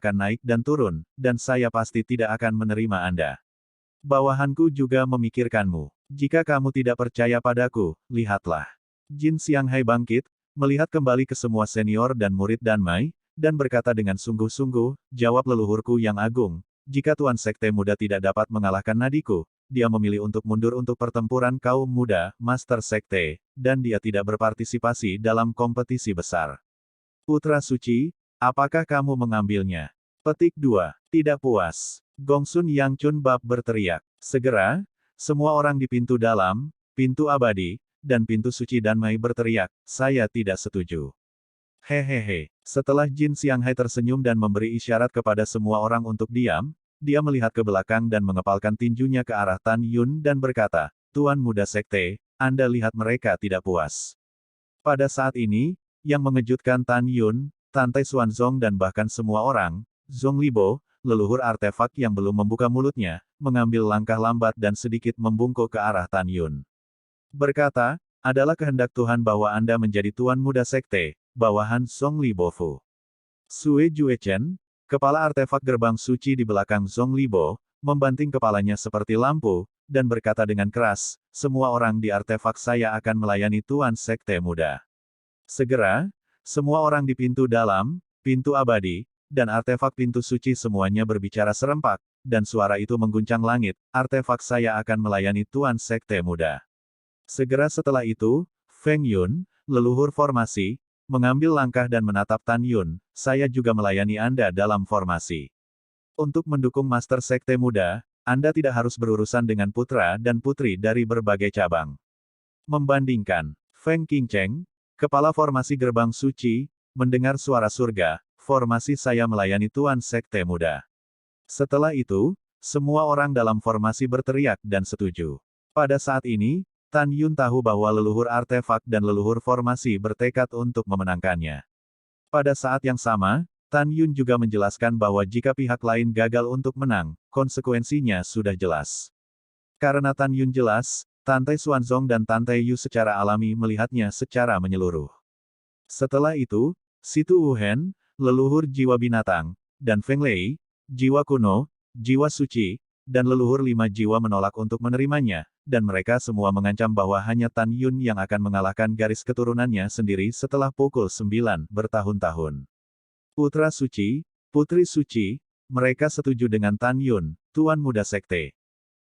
akan naik dan turun, dan saya pasti tidak akan menerima Anda. Bawahanku juga memikirkanmu. Jika kamu tidak percaya padaku, lihatlah. Jin Xianghai bangkit, melihat kembali ke semua senior dan murid Danmai, dan berkata dengan sungguh-sungguh, jawab leluhurku yang agung, jika Tuan Sekte Muda tidak dapat mengalahkan nadiku, dia memilih untuk mundur untuk pertempuran kaum muda, Master Sekte, dan dia tidak berpartisipasi dalam kompetisi besar. Putra Suci, apakah kamu mengambilnya? Petik 2. Tidak puas. Gongsun Yang Chun Bab berteriak. Segera, semua orang di pintu dalam, pintu abadi, dan pintu suci Danmai berteriak, saya tidak setuju. Hehehe. Setelah Jin Xianghai tersenyum dan memberi isyarat kepada semua orang untuk diam, dia melihat ke belakang dan mengepalkan tinjunya ke arah Tan Yun dan berkata, Tuan Muda Sekte, Anda lihat mereka tidak puas. Pada saat ini, yang mengejutkan Tan Yun, Tantai Xuanzong dan bahkan semua orang, Zhong Libo, leluhur artefak yang belum membuka mulutnya, mengambil langkah lambat dan sedikit membungkuk ke arah Tan Yun. Berkata, adalah kehendak Tuhan bahwa Anda menjadi tuan muda sekte, bawahan Zhong Libo Fu. Sue Juechen, kepala artefak gerbang suci di belakang Zhong Libo, membanting kepalanya seperti lampu, dan berkata dengan keras, semua orang di artefak saya akan melayani tuan sekte muda. Segera, semua orang di pintu dalam, pintu abadi, dan artefak pintu suci semuanya berbicara serempak, dan suara itu mengguncang langit, artefak saya akan melayani tuan sekte muda. Segera setelah itu, Feng Yun, leluhur formasi, mengambil langkah dan menatap Tan Yun, saya juga melayani Anda dalam formasi. Untuk mendukung Master Sekte Muda, Anda tidak harus berurusan dengan putra dan putri dari berbagai cabang. Membandingkan, Feng Qingcheng, kepala formasi gerbang suci, mendengar suara surga, formasi saya melayani Tuan Sekte Muda. Setelah itu, semua orang dalam formasi berteriak dan setuju. Pada saat ini, Tan Yun tahu bahwa leluhur artefak dan leluhur formasi bertekad untuk memenangkannya. Pada saat yang sama, Tan Yun juga menjelaskan bahwa jika pihak lain gagal untuk menang, konsekuensinya sudah jelas. Karena Tan Yun jelas, Tantai Xuanzong dan Tantai Yu secara alami melihatnya secara menyeluruh. Setelah itu, Situ Wuhen, leluhur jiwa binatang, dan Feng Lei, jiwa kuno, jiwa suci, dan leluhur 5 jiwa menolak untuk menerimanya, dan mereka semua mengancam bahwa hanya Tan Yun yang akan mengalahkan garis keturunannya sendiri setelah pukul 9 bertahun-tahun. Putra Suci, Putri Suci, mereka setuju dengan Tan Yun, Tuan Muda Sekte.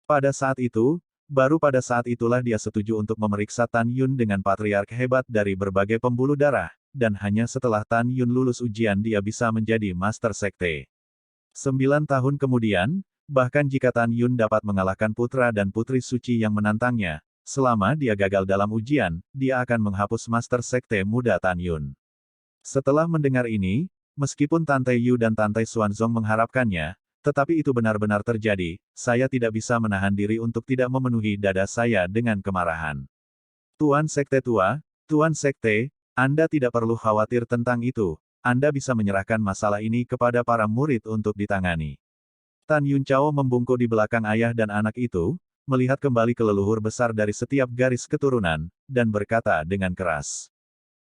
Pada saat itu, baru pada saat itulah dia setuju untuk memeriksa Tan Yun dengan patriark hebat dari berbagai pembuluh darah, dan hanya setelah Tan Yun lulus ujian dia bisa menjadi Master Sekte. 9 tahun kemudian, bahkan jika Tan Yun dapat mengalahkan putra dan putri suci yang menantangnya, selama dia gagal dalam ujian, dia akan menghapus Master Sekte Muda Tan Yun. Setelah mendengar ini, meskipun Tantai Yu dan Tantai Xuanzong mengharapkannya, tetapi itu benar-benar terjadi, saya tidak bisa menahan diri untuk tidak memenuhi dada saya dengan kemarahan. Tuan Sekte Tua, Tuan Sekte, Anda tidak perlu khawatir tentang itu, Anda bisa menyerahkan masalah ini kepada para murid untuk ditangani. Tan Yun Chao membungkuk di belakang ayah dan anak itu, melihat kembali ke leluhur besar dari setiap garis keturunan, dan berkata dengan keras.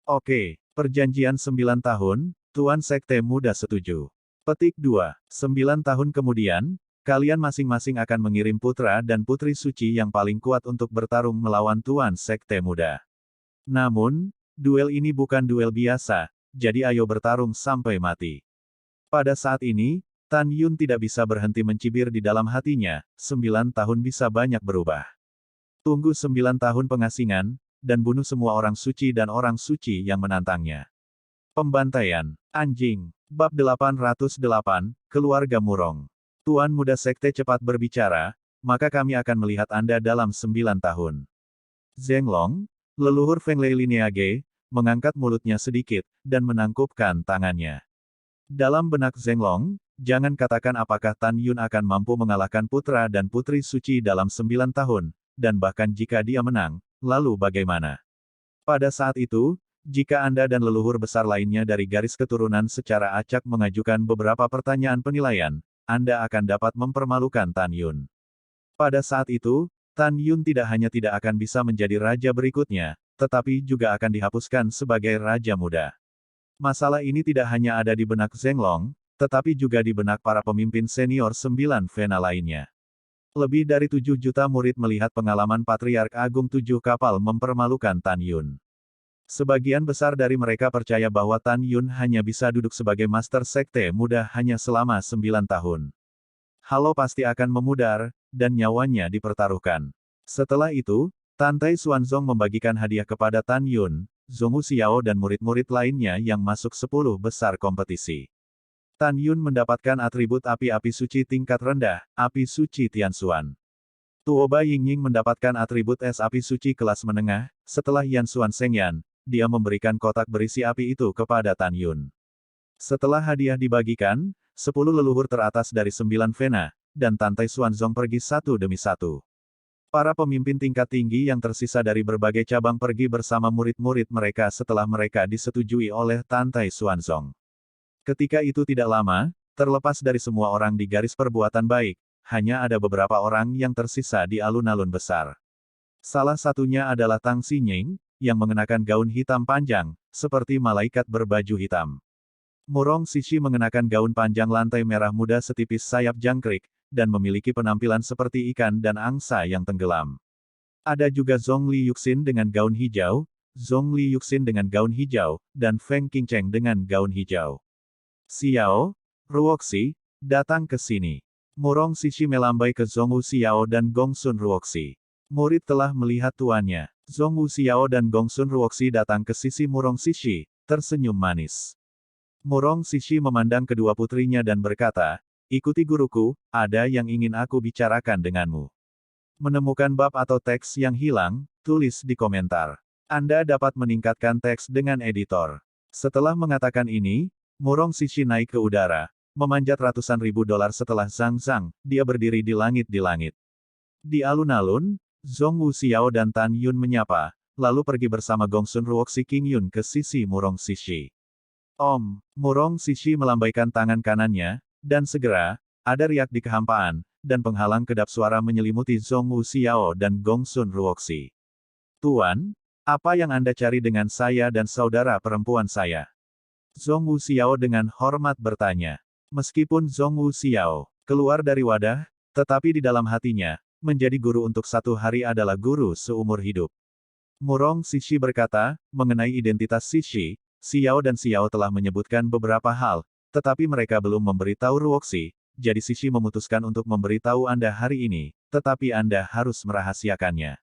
Oke, perjanjian 9 tahun, Tuan Sekte Muda setuju. Petik 2. 9 tahun kemudian, kalian masing-masing akan mengirim putra dan putri suci yang paling kuat untuk bertarung melawan Tuan Sekte Muda. Namun, duel ini bukan duel biasa, jadi ayo bertarung sampai mati. Pada saat ini, Tan Yun tidak bisa berhenti mencibir di dalam hatinya, 9 tahun bisa banyak berubah. Tunggu 9 tahun pengasingan, dan bunuh semua orang suci dan orang suci yang menantangnya. Pembantaian. Anjing. Bab 808, Keluarga Murong. Tuan Muda Sekte cepat berbicara, maka kami akan melihat Anda dalam 9 tahun. Zhenglong, leluhur Feng Lei Lineage, mengangkat mulutnya sedikit, dan menangkupkan tangannya. Dalam benak Zhenglong, jangan katakan apakah Tan Yun akan mampu mengalahkan putra dan putri suci dalam 9 tahun, dan bahkan jika dia menang, lalu bagaimana? Pada saat itu, jika Anda dan leluhur besar lainnya dari garis keturunan secara acak mengajukan beberapa pertanyaan penilaian, Anda akan dapat mempermalukan Tan Yun. Pada saat itu, Tan Yun tidak hanya tidak akan bisa menjadi raja berikutnya, tetapi juga akan dihapuskan sebagai raja muda. Masalah ini tidak hanya ada di benak Zhenglong, tetapi juga di benak para pemimpin senior 9 Vena lainnya. Lebih dari 7 juta murid melihat pengalaman Patriark Agung 7 kapal mempermalukan Tan Yun. Sebagian besar dari mereka percaya bahwa Tan Yun hanya bisa duduk sebagai Master Sekte Muda hanya selama 9 tahun. Halo pasti akan memudar, dan nyawanya dipertaruhkan. Setelah itu, Tantai Xuanzong membagikan hadiah kepada Tan Yun, Zhongwu Xiao dan murid-murid lainnya yang masuk 10 besar kompetisi. Tan Yun mendapatkan atribut api-api suci tingkat rendah, api suci Tianxuan. Tuoba Yingying mendapatkan atribut es api suci kelas menengah, setelah Yanxuan Shengyan, dia memberikan kotak berisi api itu kepada Tan Yun. Setelah hadiah dibagikan, 10 leluhur teratas dari 9 Vena, dan Tantai Xuanzong pergi satu demi satu. Para pemimpin tingkat tinggi yang tersisa dari berbagai cabang pergi bersama murid-murid mereka setelah mereka disetujui oleh Tantai Xuanzong. Ketika itu tidak lama, terlepas dari semua orang di garis perbuatan baik, hanya ada beberapa orang yang tersisa di alun-alun besar. Salah satunya adalah Tang Xinying, yang mengenakan gaun hitam panjang, seperti malaikat berbaju hitam. Murong Sishi mengenakan gaun panjang lantai merah muda setipis sayap jangkrik, dan memiliki penampilan seperti ikan dan angsa yang tenggelam. Ada juga Zhong Li Yuxin dengan gaun hijau, Zhong Li Yuxin dengan gaun hijau, dan Feng Qingcheng dengan gaun hijau. Xiao, Ruoxi, datang ke sini. Murong Sishi melambai ke Zhongwu Xiao dan Gongsun Ruoxi. Murid telah melihat tuannya. Zhongwu Xiao dan Gongsun Ruoxi datang ke sisi Murong Sishi, tersenyum manis. Murong Sishi memandang kedua putrinya dan berkata, "Ikuti guruku, ada yang ingin aku bicarakan denganmu." Menemukan bab atau teks yang hilang, tulis di komentar. Anda dapat meningkatkan teks dengan editor. Setelah mengatakan ini, Murong Sishi naik ke udara, memanjat ratusan ribu dolar setelah Zhang Zhang, dia berdiri di langit. Di alun-alun, Zhongwu Xiao dan Tan Yun menyapa, lalu pergi bersama Gongsun Ruoxi King Yun ke sisi Murong Sishi. Om, Murong Sishi melambaikan tangan kanannya, dan segera, ada riak di kehampaan, dan penghalang kedap suara menyelimuti Zhongwu Xiao dan Gongsun Ruoxi. Tuan, apa yang Anda cari dengan saya dan saudara perempuan saya? Zhongwu Xiao dengan hormat bertanya. Meskipun Zhongwu Xiao keluar dari wadah, tetapi di dalam hatinya, menjadi guru untuk 1 hari adalah guru seumur hidup. Murong Sishi berkata, mengenai identitas Sishi, Xiao dan Xiao telah menyebutkan beberapa hal, tetapi mereka belum memberitahu Ruoxi, jadi Sishi memutuskan untuk memberitahu Anda hari ini, tetapi Anda harus merahasiakannya.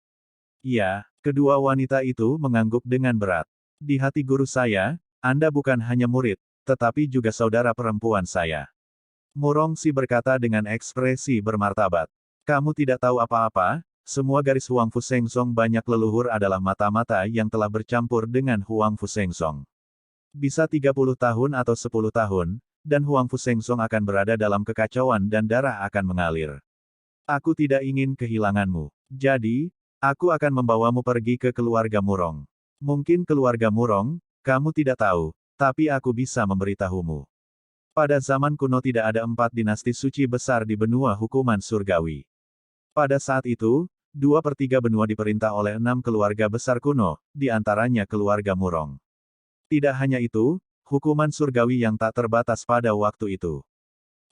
Ya, kedua wanita itu mengangguk dengan berat. Di hati guru saya, Anda bukan hanya murid, tetapi juga saudara perempuan saya. Murong Si berkata dengan ekspresi bermartabat. Kamu tidak tahu apa-apa, semua garis Huangfu Shengzong banyak leluhur adalah mata-mata yang telah bercampur dengan Huangfu Shengzong. Bisa 30 tahun atau 10 tahun, dan Huangfu Shengzong akan berada dalam kekacauan dan darah akan mengalir. Aku tidak ingin kehilanganmu. Jadi, aku akan membawamu pergi ke keluarga Murong. Mungkin keluarga Murong, kamu tidak tahu, tapi aku bisa memberitahumu. Pada zaman kuno tidak ada 4 dinasti suci besar di benua hukuman surgawi. Pada saat itu, 2/3 benua diperintah oleh 6 keluarga besar kuno, di antaranya keluarga Murong. Tidak hanya itu, hukuman surgawi yang tak terbatas pada waktu itu.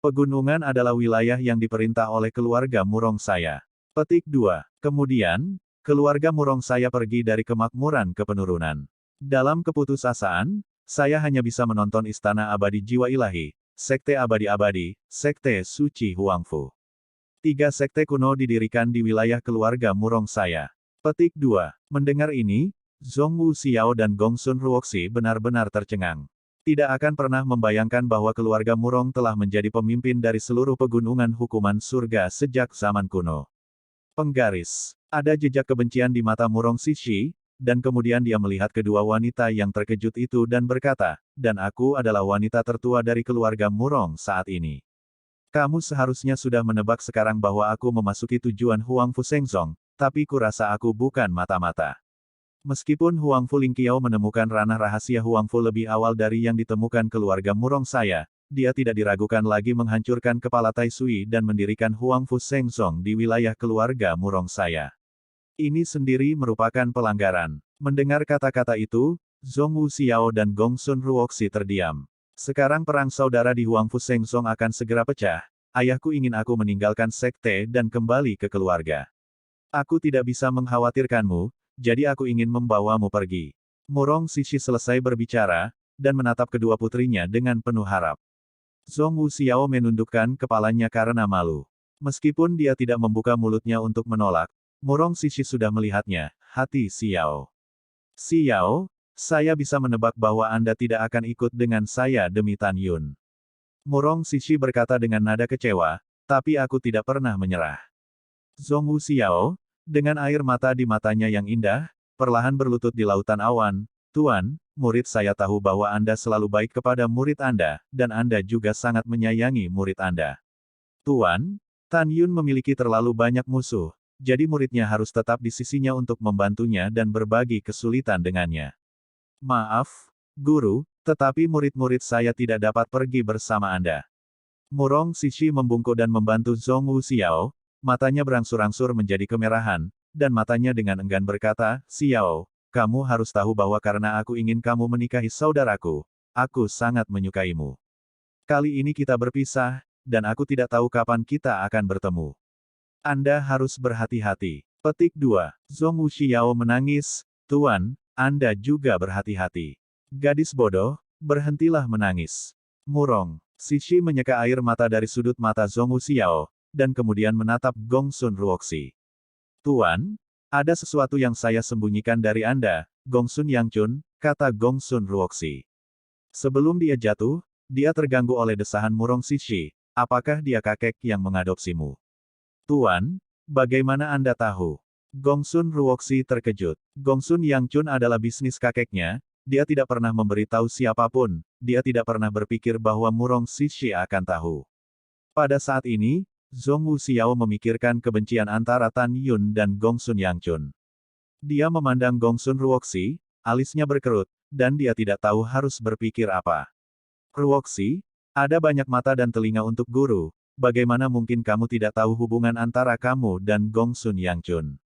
Pegunungan adalah wilayah yang diperintah oleh keluarga Murong saya. Petik 2. Kemudian, keluarga Murong saya pergi dari kemakmuran ke penurunan. Dalam keputusasaan, saya hanya bisa menonton Istana Abadi Jiwa Ilahi, Sekte Abadi-Abadi, Sekte Suci Huangfu. 3 sekte kuno didirikan di wilayah keluarga Murong saya. Petik 2. Mendengar ini, Zhong Wu Xiao dan Gongsun Ruoxi benar-benar tercengang. Tidak akan pernah membayangkan bahwa keluarga Murong telah menjadi pemimpin dari seluruh pegunungan hukuman surga sejak zaman kuno. Penggaris. Ada jejak kebencian di mata Murong Sishi, dan kemudian dia melihat kedua wanita yang terkejut itu dan berkata, dan aku adalah wanita tertua dari keluarga Murong saat ini. Kamu seharusnya sudah menebak sekarang bahwa aku memasuki tujuan Huang Fu Shengzong, tapi kurasa aku bukan mata-mata. Meskipun Huang Fu Lingqiao menemukan ranah rahasia Huang Fu lebih awal dari yang ditemukan keluarga Murong saya, dia tidak diragukan lagi menghancurkan kepala Tai Sui dan mendirikan Huang Fu Shengzong di wilayah keluarga Murong saya. Ini sendiri merupakan pelanggaran. Mendengar kata-kata itu, Zhong Wu Xiao dan Gongsun Ruoxi terdiam. Sekarang perang saudara di Huang Fu Shengzong akan segera pecah. Ayahku ingin aku meninggalkan sekte dan kembali ke keluarga. Aku tidak bisa mengkhawatirkanmu, jadi aku ingin membawamu pergi. Murong Sishi selesai berbicara, dan menatap kedua putrinya dengan penuh harap. Zhong Wu Xiao menundukkan kepalanya karena malu. Meskipun dia tidak membuka mulutnya untuk menolak, Murong Sishi sudah melihatnya, hati Xiao. Xiao, saya bisa menebak bahwa Anda tidak akan ikut dengan saya demi Tan Yun. Murong Sishi berkata dengan nada kecewa, tapi aku tidak pernah menyerah. Zhong Wu Xiao, dengan air mata di matanya yang indah, perlahan berlutut di lautan awan, Tuan, murid saya tahu bahwa Anda selalu baik kepada murid Anda, dan Anda juga sangat menyayangi murid Anda. Tuan, Tan Yun memiliki terlalu banyak musuh, jadi muridnya harus tetap di sisinya untuk membantunya dan berbagi kesulitan dengannya. Maaf, Guru, tetapi murid-murid saya tidak dapat pergi bersama Anda. Murong Sishi membungkuk dan membantu Zhong Wu Xiao, matanya berangsur-angsur menjadi kemerahan, dan matanya dengan enggan berkata, Xiao, kamu harus tahu bahwa karena aku ingin kamu menikahi saudaraku, aku sangat menyukaimu. Kali ini kita berpisah, dan aku tidak tahu kapan kita akan bertemu. Anda harus berhati-hati. Petik 2. Zhong Wu Xiao menangis, Tuan, Anda juga berhati-hati. Gadis bodoh, berhentilah menangis. Murong Sishi menyeka air mata dari sudut mata Zhong Wu Xiao, dan kemudian menatap Gongsun Ruoxi. Tuan, ada sesuatu yang saya sembunyikan dari Anda, Gongsun Yangchun, kata Gongsun Ruoxi. Sebelum dia jatuh, dia terganggu oleh desahan Murong Sishi, apakah dia kakek yang mengadopsimu? Tuan, bagaimana Anda tahu? Gongsun Ruoxi terkejut. Gongsun Yangchun adalah bisnis kakeknya, dia tidak pernah memberitahu siapapun, dia tidak pernah berpikir bahwa Murong Sishi akan tahu. Pada saat ini, Zhong Wu Xiao memikirkan kebencian antara Tan Yun dan Gongsun Yangchun. Dia memandang Gongsun Ruoxi, alisnya berkerut, dan dia tidak tahu harus berpikir apa. Ruoxi, ada banyak mata dan telinga untuk guru, bagaimana mungkin kamu tidak tahu hubungan antara kamu dan Gongsun Yangchun?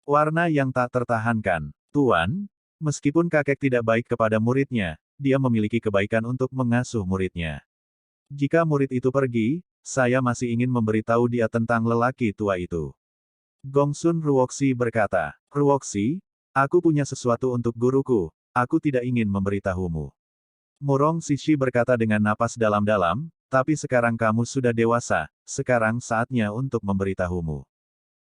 Warna yang tak tertahankan. Tuan, meskipun kakek tidak baik kepada muridnya, dia memiliki kebaikan untuk mengasuh muridnya. Jika murid itu pergi, saya masih ingin memberitahu dia tentang lelaki tua itu. Gongsun Ruoxi berkata, Ruoxi, aku punya sesuatu untuk guruku, aku tidak ingin memberitahumu. Murong Sishi berkata dengan napas dalam-dalam, tapi sekarang kamu sudah dewasa, sekarang saatnya untuk memberitahumu.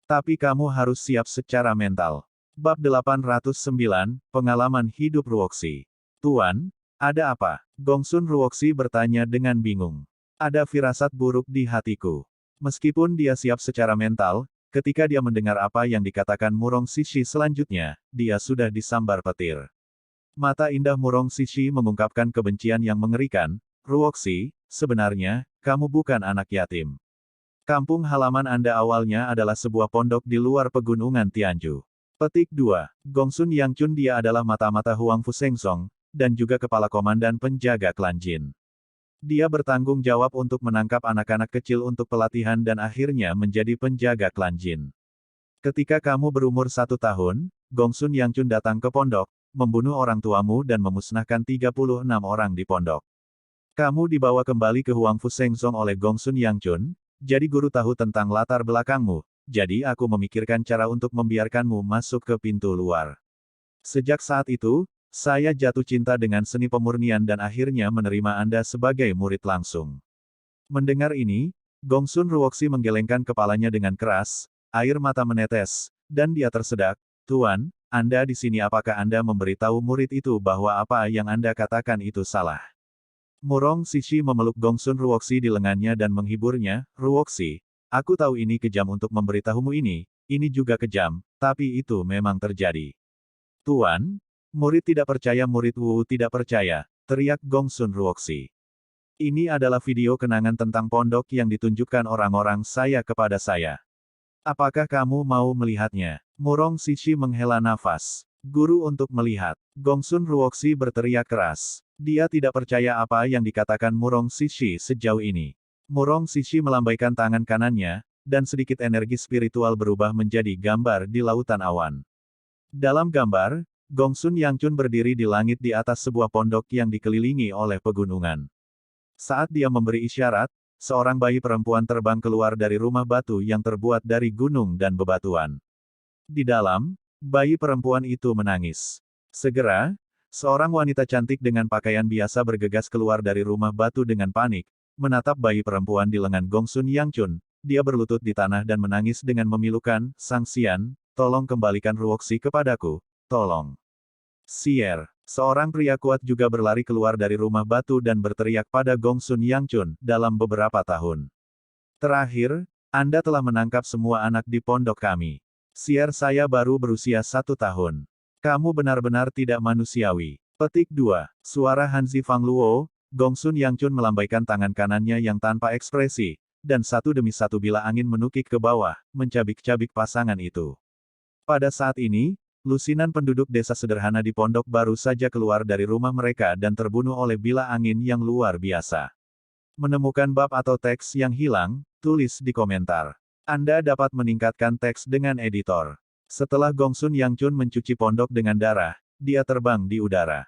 Tapi kamu harus siap secara mental. Bab 809, Pengalaman Hidup Ruoxi. Tuan, ada apa? Gongsun Ruoxi bertanya dengan bingung. Ada firasat buruk di hatiku. Meskipun dia siap secara mental, ketika dia mendengar apa yang dikatakan Murong Sishi selanjutnya, dia sudah disambar petir. Mata indah Murong Sishi mengungkapkan kebencian yang mengerikan, Ruoxi, sebenarnya, kamu bukan anak yatim. Kampung halaman Anda awalnya adalah sebuah pondok di luar pegunungan Tianju. Petik 2. Gongsun Yangchun dia adalah mata-mata Huang Fu Shengzong, dan juga kepala komandan penjaga klan Jin. Dia bertanggung jawab untuk menangkap anak-anak kecil untuk pelatihan dan akhirnya menjadi penjaga klan Jin. Ketika kamu berumur 1 tahun, Gongsun Yangchun datang ke pondok, membunuh orang tuamu dan memusnahkan 36 orang di pondok. Kamu dibawa kembali ke Huang Fu Shengzong oleh Gongsun Yangchun, jadi guru tahu tentang latar belakangmu, jadi aku memikirkan cara untuk membiarkanmu masuk ke pintu luar. Sejak saat itu, saya jatuh cinta dengan seni pemurnian dan akhirnya menerima Anda sebagai murid langsung. Mendengar ini, Gongsun Ruoxi menggelengkan kepalanya dengan keras, air mata menetes, dan dia tersedak, Tuan, Anda di sini apakah Anda memberitahu murid itu bahwa apa yang Anda katakan itu salah? Murong Sishi memeluk Gongsun Ruoxi di lengannya dan menghiburnya, Ruoxi, aku tahu ini kejam untuk memberitahumu ini juga kejam, tapi itu memang terjadi. Tuan, murid tidak percaya murid Wu tidak percaya, teriak Gongsun Ruoxi. Ini adalah video kenangan tentang pondok yang ditunjukkan orang-orang saya kepada saya. Apakah kamu mau melihatnya? Murong Sishi menghela nafas. Guru untuk melihat. Gongsun Ruoxi berteriak keras. Dia tidak percaya apa yang dikatakan Murong Sishi sejauh ini. Murong Sishi melambaikan tangan kanannya, dan sedikit energi spiritual berubah menjadi gambar di lautan awan. Dalam gambar, Gongsun Yangchun berdiri di langit di atas sebuah pondok yang dikelilingi oleh pegunungan. Saat dia memberi isyarat, seorang bayi perempuan terbang keluar dari rumah batu yang terbuat dari gunung dan bebatuan. Di dalam, bayi perempuan itu menangis. Segera, seorang wanita cantik dengan pakaian biasa bergegas keluar dari rumah batu dengan panik, menatap bayi perempuan di lengan Gongsun Yangchun. Dia berlutut di tanah dan menangis dengan memilukan, Sang Xian, tolong kembalikan Ruoxi kepadaku, tolong. Sier, seorang pria kuat juga berlari keluar dari rumah batu dan berteriak pada Gongsun Yangchun, dalam beberapa tahun terakhir, Anda telah menangkap semua anak di pondok kami. Sier saya baru berusia 1 tahun. Kamu benar-benar tidak manusiawi. Petik 2. Suara Hanzi Fangluo, Gongsun Yangchun melambaikan tangan kanannya yang tanpa ekspresi, dan satu demi satu bila angin menukik ke bawah, mencabik-cabik pasangan itu. Pada saat ini, lusinan penduduk desa sederhana di pondok baru saja keluar dari rumah mereka dan terbunuh oleh bila angin yang luar biasa. Menemukan bab atau teks yang hilang, tulis di komentar. Anda dapat meningkatkan teks dengan editor. Setelah Gongsun Yangchun mencuci pondok dengan darah, dia terbang di udara.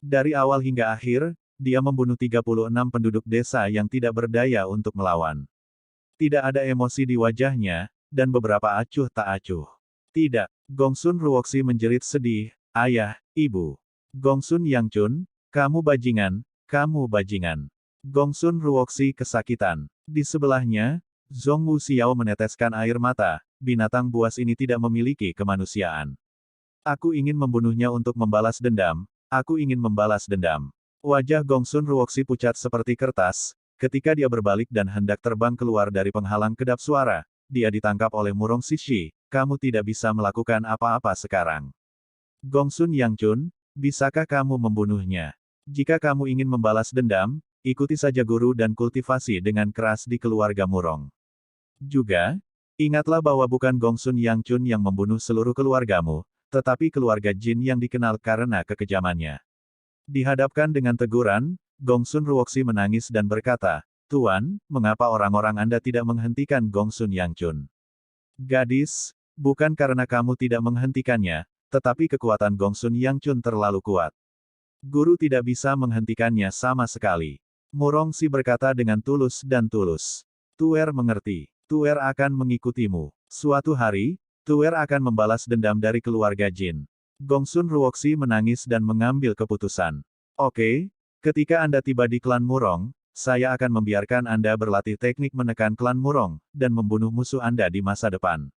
Dari awal hingga akhir, dia membunuh 36 penduduk desa yang tidak berdaya untuk melawan. Tidak ada emosi di wajahnya, dan beberapa acuh tak acuh. Tidak, Gongsun Ruoxi menjerit sedih, ayah, ibu. Gongsun Yangchun, kamu bajingan, kamu bajingan. Gongsun Ruoxi kesakitan. Di sebelahnya, Zhong Wuxiao meneteskan air mata, binatang buas ini tidak memiliki kemanusiaan. Aku ingin membunuhnya untuk membalas dendam, aku ingin membalas dendam. Wajah Gongsun Ruoxi pucat seperti kertas, ketika dia berbalik dan hendak terbang keluar dari penghalang kedap suara, dia ditangkap oleh Murong Sishi, kamu tidak bisa melakukan apa-apa sekarang. Gongsun Yangchun, bisakah kamu membunuhnya? Jika kamu ingin membalas dendam, ikuti saja guru dan kultivasi dengan keras di keluarga Murong. Juga, ingatlah bahwa bukan Gongsun Yangchun yang membunuh seluruh keluargamu, tetapi keluarga Jin yang dikenal karena kekejamannya. Dihadapkan dengan teguran, Gongsun Ruoxi menangis dan berkata, Tuan, mengapa orang-orang Anda tidak menghentikan Gongsun Yangchun? Gadis, bukan karena kamu tidak menghentikannya, tetapi kekuatan Gongsun Yangchun terlalu kuat. Guru tidak bisa menghentikannya sama sekali. Murong Si berkata dengan tulus dan tulus. Tuer mengerti. Tuer akan mengikutimu. Suatu hari, Tuer akan membalas dendam dari keluarga Jin. Gongsun Ruoxi menangis dan mengambil keputusan. Oke, ketika Anda tiba di klan Murong, saya akan membiarkan Anda berlatih teknik menekan klan Murong, dan membunuh musuh Anda di masa depan.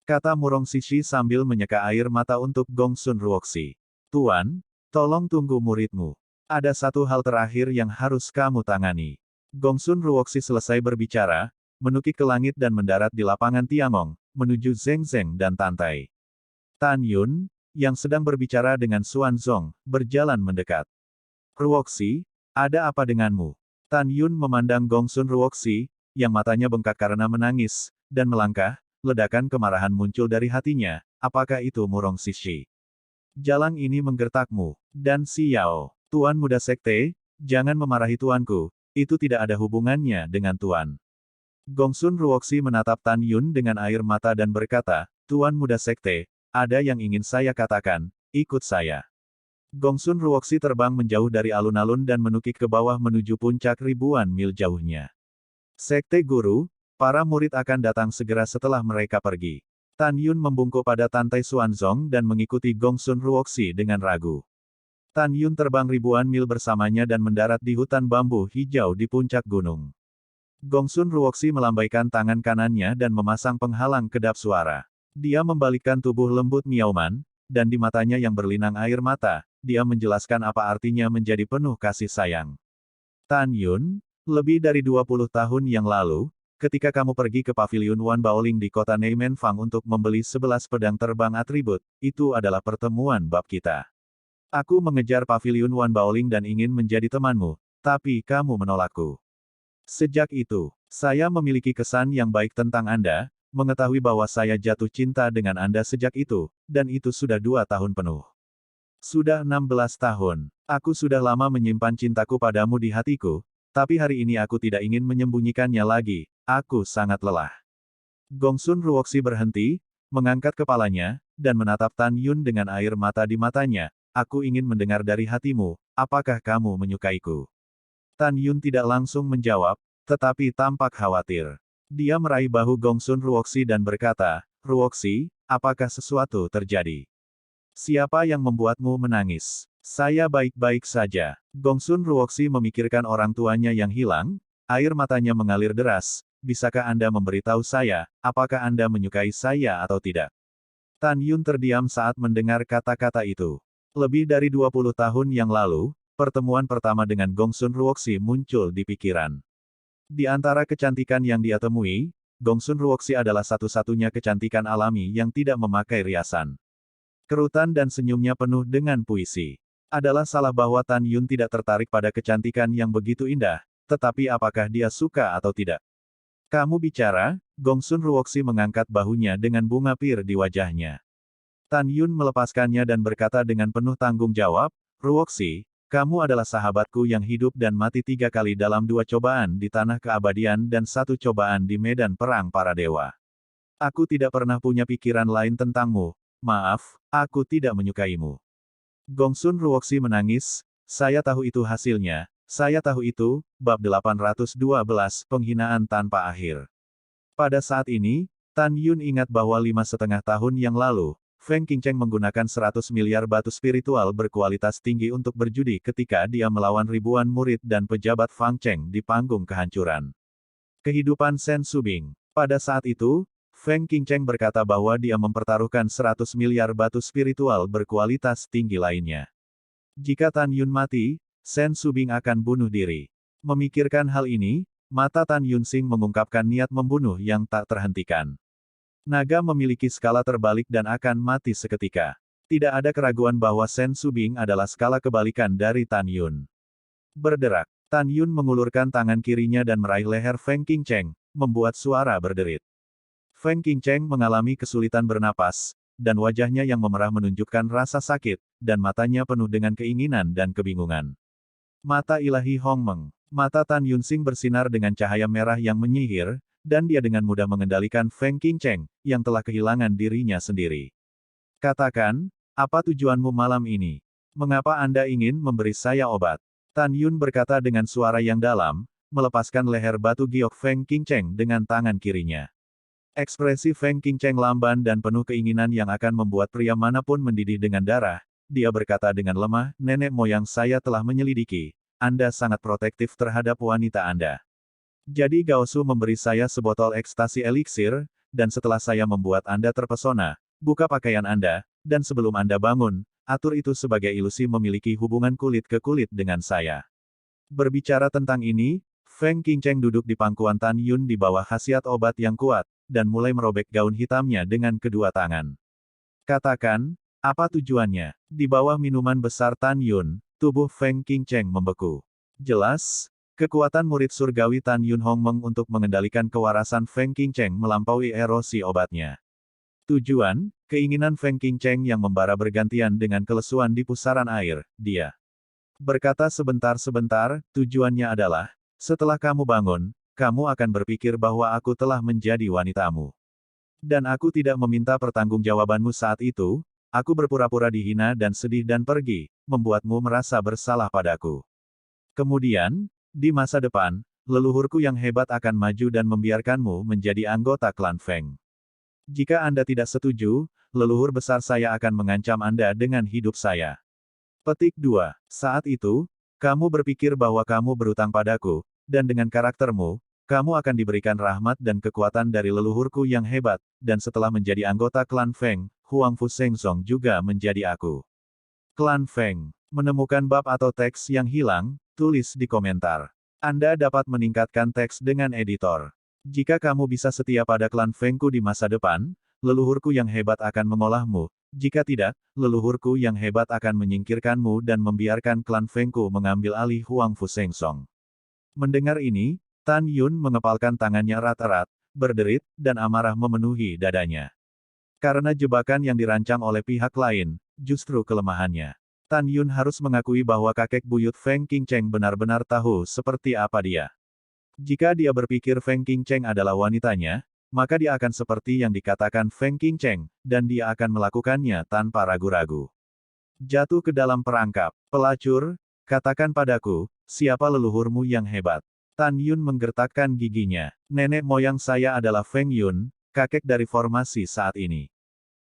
Kata Murong Sishi sambil menyeka air mata untuk Gongsun Ruoxi. Tuan, tolong tunggu muridmu. Ada satu hal terakhir yang harus kamu tangani. Gongsun Ruoxi selesai berbicara, menukik ke langit dan mendarat di lapangan Tiangong, menuju Zheng Zheng dan Tantai. Tan Yun, yang sedang berbicara dengan Xuan Zong, berjalan mendekat. Ruoxi, ada apa denganmu? Tan Yun memandang Gongsun Ruoxi, yang matanya bengkak karena menangis, dan melangkah, ledakan kemarahan muncul dari hatinya, apakah itu Murong Sishi? Jalang ini menggertakmu, dan Xiao, Tuan Muda Sekte, jangan memarahi tuanku, itu tidak ada hubungannya dengan tuan. Gongsun Ruoxi menatap Tan Yun dengan air mata dan berkata, Tuan Muda Sekte, ada yang ingin saya katakan, ikut saya. Gongsun Ruoxi terbang menjauh dari alun-alun dan menukik ke bawah menuju puncak ribuan mil jauhnya. Sekte Guru, para murid akan datang segera setelah mereka pergi. Tan Yun membungkuk pada Tantai Xuanzong dan mengikuti Gongsun Ruoxi dengan ragu. Tan Yun terbang ribuan mil bersamanya dan mendarat di hutan bambu hijau di puncak gunung. Gongsun Ruoxi melambaikan tangan kanannya dan memasang penghalang kedap suara. Dia membalikkan tubuh lembut Miaoman, dan di matanya yang berlinang air mata, dia menjelaskan apa artinya menjadi penuh kasih sayang. Tan Yun, lebih dari 20 tahun yang lalu, ketika kamu pergi ke Paviliun Wan Baoling di kota Neimenfang untuk membeli 11 pedang terbang atribut, itu adalah pertemuan bab kita. Aku mengejar Paviliun Wan Baoling dan ingin menjadi temanmu, tapi kamu menolakku. Sejak itu, saya memiliki kesan yang baik tentang Anda, mengetahui bahwa saya jatuh cinta dengan Anda sejak itu, dan itu sudah 2 tahun penuh. Sudah 16 tahun, aku sudah lama menyimpan cintaku padamu di hatiku, tapi hari ini aku tidak ingin menyembunyikannya lagi, aku sangat lelah. Gongsun Ruoxi berhenti, mengangkat kepalanya, dan menatap Tan Yun dengan air mata di matanya. Aku ingin mendengar dari hatimu, apakah kamu menyukaiku? Tan Yun tidak langsung menjawab, tetapi tampak khawatir. Dia meraih bahu Gongsun Ruoxi dan berkata, Ruoxi, apakah sesuatu terjadi? Siapa yang membuatmu menangis? Saya baik-baik saja. Gongsun Ruoxi memikirkan orang tuanya yang hilang, air matanya mengalir deras. Bisakah Anda memberitahu saya, apakah Anda menyukai saya atau tidak? Tan Yun terdiam saat mendengar kata-kata itu. Lebih dari 20 tahun yang lalu, pertemuan pertama dengan Gongsun Ruoxi muncul di pikiran. Di antara kecantikan yang dia temui, Gongsun Ruoxi adalah satu-satunya kecantikan alami yang tidak memakai riasan. Kerutan dan senyumnya penuh dengan puisi. Adalah salah bahwa Tan Yun tidak tertarik pada kecantikan yang begitu indah, tetapi apakah dia suka atau tidak? Kamu bicara, Gongsun Ruoxi mengangkat bahunya dengan bunga pir di wajahnya. Tan Yun melepaskannya dan berkata dengan penuh tanggung jawab, Ruoxi, kamu adalah sahabatku yang hidup dan mati 3 kali dalam 2 cobaan di tanah keabadian dan 1 cobaan di medan perang para dewa. Aku tidak pernah punya pikiran lain tentangmu, maaf, aku tidak menyukaimu. Gongsun Ruoxi menangis, saya tahu itu hasilnya, saya tahu itu, bab 812, penghinaan tanpa akhir. Pada saat ini, Tan Yun ingat bahwa 5,5 tahun yang lalu, Feng Qingcheng menggunakan 100 miliar batu spiritual berkualitas tinggi untuk berjudi ketika dia melawan ribuan murid dan pejabat Fang Cheng di panggung kehancuran. Kehidupan Shen Subing. Pada saat itu, Feng Qingcheng berkata bahwa dia mempertaruhkan 100 miliar batu spiritual berkualitas tinggi lainnya. Jika Tan Yun mati, Shen Subing akan bunuh diri. Memikirkan hal ini, mata Tan Yunsing mengungkapkan niat membunuh yang tak terhentikan. Naga memiliki skala terbalik dan akan mati seketika. Tidak ada keraguan bahwa Shen Subing adalah skala kebalikan dari Tan Yun. Berderak, Tan Yun mengulurkan tangan kirinya dan meraih leher Feng Qingcheng, membuat suara berderit. Feng Qingcheng mengalami kesulitan bernapas, dan wajahnya yang memerah menunjukkan rasa sakit, dan matanya penuh dengan keinginan dan kebingungan. Mata ilahi Hongmeng. Mata Tan Yunsing bersinar dengan cahaya merah yang menyihir, dan dia dengan mudah mengendalikan Feng Qingcheng, yang telah kehilangan dirinya sendiri. Katakan, apa tujuanmu malam ini? Mengapa Anda ingin memberi saya obat? Tan Yun berkata dengan suara yang dalam, melepaskan leher batu giok Feng Qingcheng dengan tangan kirinya. Ekspresi Feng Qingcheng lamban dan penuh keinginan yang akan membuat pria manapun mendidih dengan darah. Dia berkata dengan lemah, nenek moyang saya telah menyelidiki. Anda sangat protektif terhadap wanita Anda. Jadi Gaosu memberi saya sebotol ekstasi eliksir, dan setelah saya membuat Anda terpesona, buka pakaian Anda, dan sebelum Anda bangun, atur itu sebagai ilusi memiliki hubungan kulit ke kulit dengan saya. Berbicara tentang ini, Feng Qingcheng duduk di pangkuan Tan Yun di bawah khasiat obat yang kuat, dan mulai merobek gaun hitamnya dengan kedua tangan. Katakan, apa tujuannya? Di bawah minuman besar Tan Yun, tubuh Feng Qingcheng membeku. Jelas, kekuatan murid surgawi Tan Yun Hongmeng untuk mengendalikan kewarasan Feng Qingcheng melampaui erosi obatnya. Tujuan, keinginan Feng Qingcheng yang membara bergantian dengan kelesuan di pusaran air, dia berkata sebentar-sebentar, tujuannya adalah, setelah kamu bangun, kamu akan berpikir bahwa aku telah menjadi wanitamu. Dan aku tidak meminta pertanggungjawabanmu saat itu, aku berpura-pura dihina dan sedih dan pergi, membuatmu merasa bersalah padaku. Kemudian, di masa depan, leluhurku yang hebat akan maju dan membiarkanmu menjadi anggota klan Feng. Jika Anda tidak setuju, leluhur besar saya akan mengancam Anda dengan hidup saya. Petik 2. Saat itu, kamu berpikir bahwa kamu berutang padaku, dan dengan karaktermu, kamu akan diberikan rahmat dan kekuatan dari leluhurku yang hebat, dan setelah menjadi anggota klan Feng, Huang Fu Sengsong juga menjadi aku. Klan Feng. Menemukan bab atau teks yang hilang, tulis di komentar. Anda dapat meningkatkan teks dengan editor. Jika kamu bisa setia pada klan Fengku di masa depan, leluhurku yang hebat akan mengolahmu. Jika tidak, leluhurku yang hebat akan menyingkirkanmu dan membiarkan klan Fengku mengambil alih Huang Fu Sengsong. Mendengar ini, Tan Yun mengepalkan tangannya erat-erat, berderit, dan amarah memenuhi dadanya. Karena jebakan yang dirancang oleh pihak lain, justru kelemahannya. Tan Yun harus mengakui bahwa kakek buyut Feng Qingcheng benar-benar tahu seperti apa dia. Jika dia berpikir Feng Qingcheng adalah wanitanya, maka dia akan seperti yang dikatakan Feng Qingcheng, dan dia akan melakukannya tanpa ragu-ragu. Jatuh ke dalam perangkap. Pelacur, katakan padaku, siapa leluhurmu yang hebat? Tan Yun menggertakkan giginya. Nenek moyang saya adalah Feng Yun, kakek dari formasi saat ini.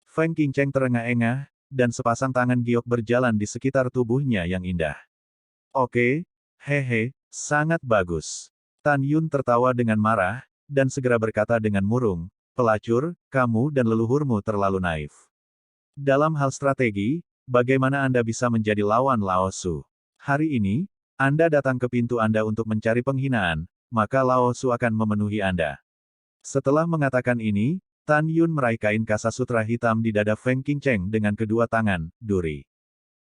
Feng Qingcheng terengah-engah, dan sepasang tangan giok berjalan di sekitar tubuhnya yang indah. Oke, hehe, sangat bagus. Tan Yun tertawa dengan marah, dan segera berkata dengan murung, pelacur, kamu dan leluhurmu terlalu naif. Dalam hal strategi, bagaimana Anda bisa menjadi lawan Lao Su? Hari ini, Anda datang ke pintu Anda untuk mencari penghinaan, maka Lao Su akan memenuhi Anda. Setelah mengatakan ini, Tan Yun meraih kain kasa sutra hitam di dada Feng Qingcheng dengan kedua tangan, duri.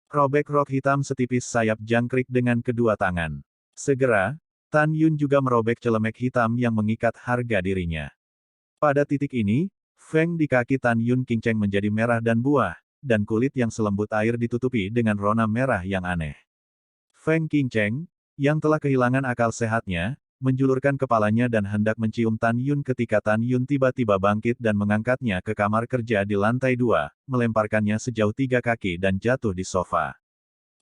Robek rok hitam setipis sayap jangkrik dengan kedua tangan. Segera, Tan Yun juga merobek celemek hitam yang mengikat harga dirinya. Pada titik ini, Feng di kaki Tan Yun Qingcheng menjadi merah dan buah, dan kulit yang selembut air ditutupi dengan rona merah yang aneh. Feng Qingcheng, yang telah kehilangan akal sehatnya, menjulurkan kepalanya dan hendak mencium Tan Yun ketika Tan Yun tiba-tiba bangkit dan mengangkatnya ke kamar kerja di lantai 2, melemparkannya sejauh 3 kaki dan jatuh di sofa.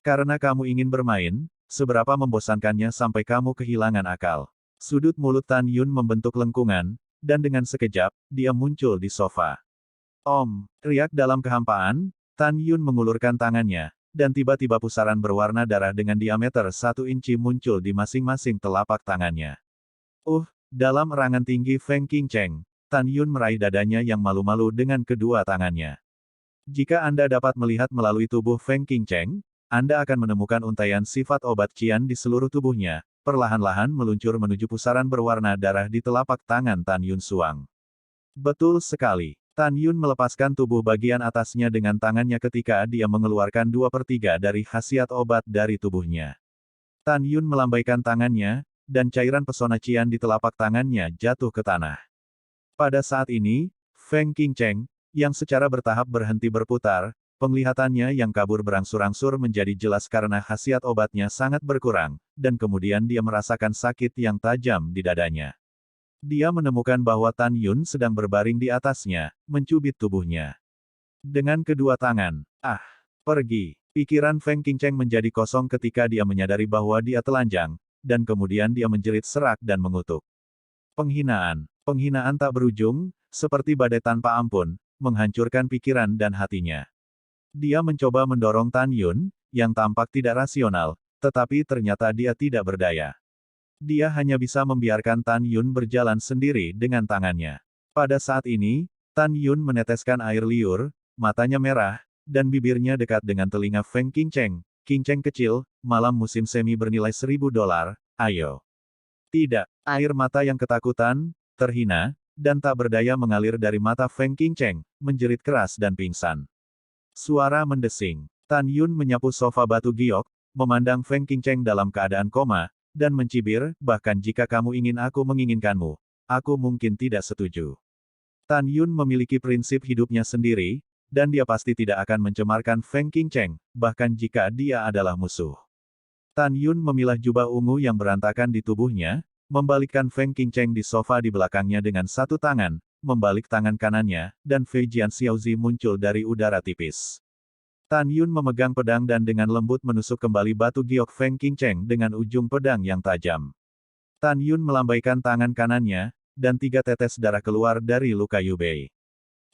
Karena kamu ingin bermain, seberapa membosankannya sampai kamu kehilangan akal. Sudut mulut Tan Yun membentuk lengkungan, dan dengan sekejap, dia muncul di sofa. Om, teriak dalam kehampaan, Tan Yun mengulurkan tangannya, dan tiba-tiba pusaran berwarna darah dengan diameter 1 inci muncul di masing-masing telapak tangannya. Dalam erangan tinggi Feng Qingcheng, Tan Yun meraih dadanya yang malu-malu dengan kedua tangannya. Jika Anda dapat melihat melalui tubuh Feng Qingcheng, Anda akan menemukan untaian sifat obat Qian di seluruh tubuhnya, perlahan-lahan meluncur menuju pusaran berwarna darah di telapak tangan Tan Yun Suang. Betul sekali. Tan Yun melepaskan tubuh bagian atasnya dengan tangannya ketika dia mengeluarkan 2/3 dari khasiat obat dari tubuhnya. Tan Yun melambaikan tangannya, dan cairan pesona Qian di telapak tangannya jatuh ke tanah. Pada saat ini, Feng Qingcheng, yang secara bertahap berhenti berputar, penglihatannya yang kabur berangsur-angsur menjadi jelas karena khasiat obatnya sangat berkurang, dan kemudian dia merasakan sakit yang tajam di dadanya. Dia menemukan bahwa Tan Yun sedang berbaring di atasnya, mencubit tubuhnya. Dengan kedua tangan, pergi. Pikiran Feng Qingcheng menjadi kosong ketika dia menyadari bahwa dia telanjang, dan kemudian dia menjerit serak dan mengutuk. Penghinaan. Penghinaan tak berujung, seperti badai tanpa ampun, menghancurkan pikiran dan hatinya. Dia mencoba mendorong Tan Yun, yang tampak tidak rasional, tetapi ternyata dia tidak berdaya. Dia hanya bisa membiarkan Tan Yun berjalan sendiri dengan tangannya. Pada saat ini, Tan Yun meneteskan air liur, matanya merah, dan bibirnya dekat dengan telinga Feng Qingcheng. Qingcheng kecil, malam musim semi bernilai $1000, ayo. Tidak, air mata yang ketakutan, terhina, dan tak berdaya mengalir dari mata Feng Qingcheng, menjerit keras dan pingsan. Suara mendesing. Tan Yun menyapu sofa batu giok, memandang Feng Qingcheng dalam keadaan koma, dan mencibir, bahkan jika kamu ingin aku menginginkanmu, aku mungkin tidak setuju. Tan Yun memiliki prinsip hidupnya sendiri, dan dia pasti tidak akan mencemarkan Feng Qingcheng, bahkan jika dia adalah musuh. Tan Yun memilah jubah ungu yang berantakan di tubuhnya, membalikkan Feng Qingcheng di sofa di belakangnya dengan satu tangan, membalik tangan kanannya, dan Fei Jian Xiaozi muncul dari udara tipis. Tan Yun memegang pedang dan dengan lembut menusuk kembali batu giok Feng Qingcheng dengan ujung pedang yang tajam. Tan Yun melambaikan tangan kanannya, dan 3 tetes darah keluar dari luka Yubei.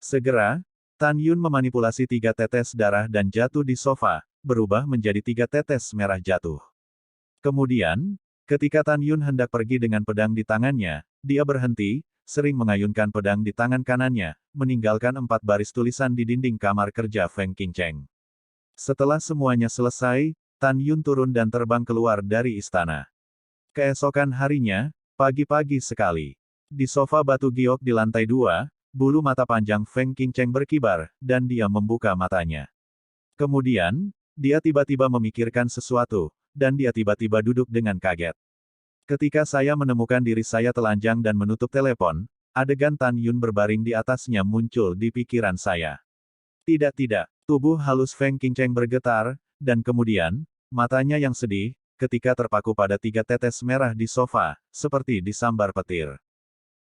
Segera, Tan Yun memanipulasi 3 tetes darah dan jatuh di sofa, berubah menjadi 3 tetes merah jatuh. Kemudian, ketika Tan Yun hendak pergi dengan pedang di tangannya, dia berhenti, sering mengayunkan pedang di tangan kanannya, meninggalkan 4 baris tulisan di dinding kamar kerja Feng Qingcheng. Setelah semuanya selesai, Tan Yun turun dan terbang keluar dari istana. Keesokan harinya, pagi-pagi sekali, di sofa batu giok di lantai 2, bulu mata panjang Feng Qingcheng berkibar, dan dia membuka matanya. Kemudian, dia tiba-tiba memikirkan sesuatu, dan dia tiba-tiba duduk dengan kaget. Ketika saya menemukan diri saya telanjang dan menutup telepon, adegan Tan Yun berbaring di atasnya muncul di pikiran saya. Tidak, tubuh halus Feng Qingcheng bergetar, dan kemudian, matanya yang sedih, ketika terpaku pada 3 tetes merah di sofa, seperti disambar petir.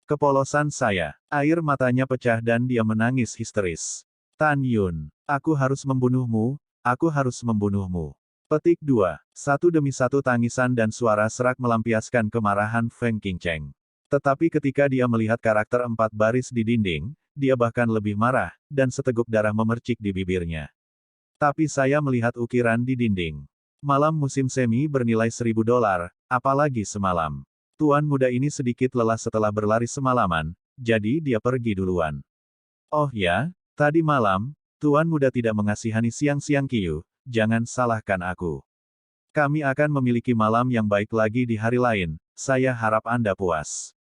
Kepolosan saya, air matanya pecah dan dia menangis histeris. Tan Yun, aku harus membunuhmu, aku harus membunuhmu. Petik 2. Satu demi satu tangisan dan suara serak melampiaskan kemarahan Feng Qingcheng. Tetapi ketika dia melihat karakter 4 baris di dinding, dia bahkan lebih marah, dan seteguk darah memercik di bibirnya. Tapi saya melihat ukiran di dinding. Malam musim semi bernilai $1000, apalagi semalam. Tuan muda ini sedikit lelah setelah berlari semalaman, jadi dia pergi duluan. Oh ya, tadi malam, Tuan muda tidak mengasihani siang-siang Qiu, jangan salahkan aku. Kami akan memiliki malam yang baik lagi di hari lain, saya harap Anda puas.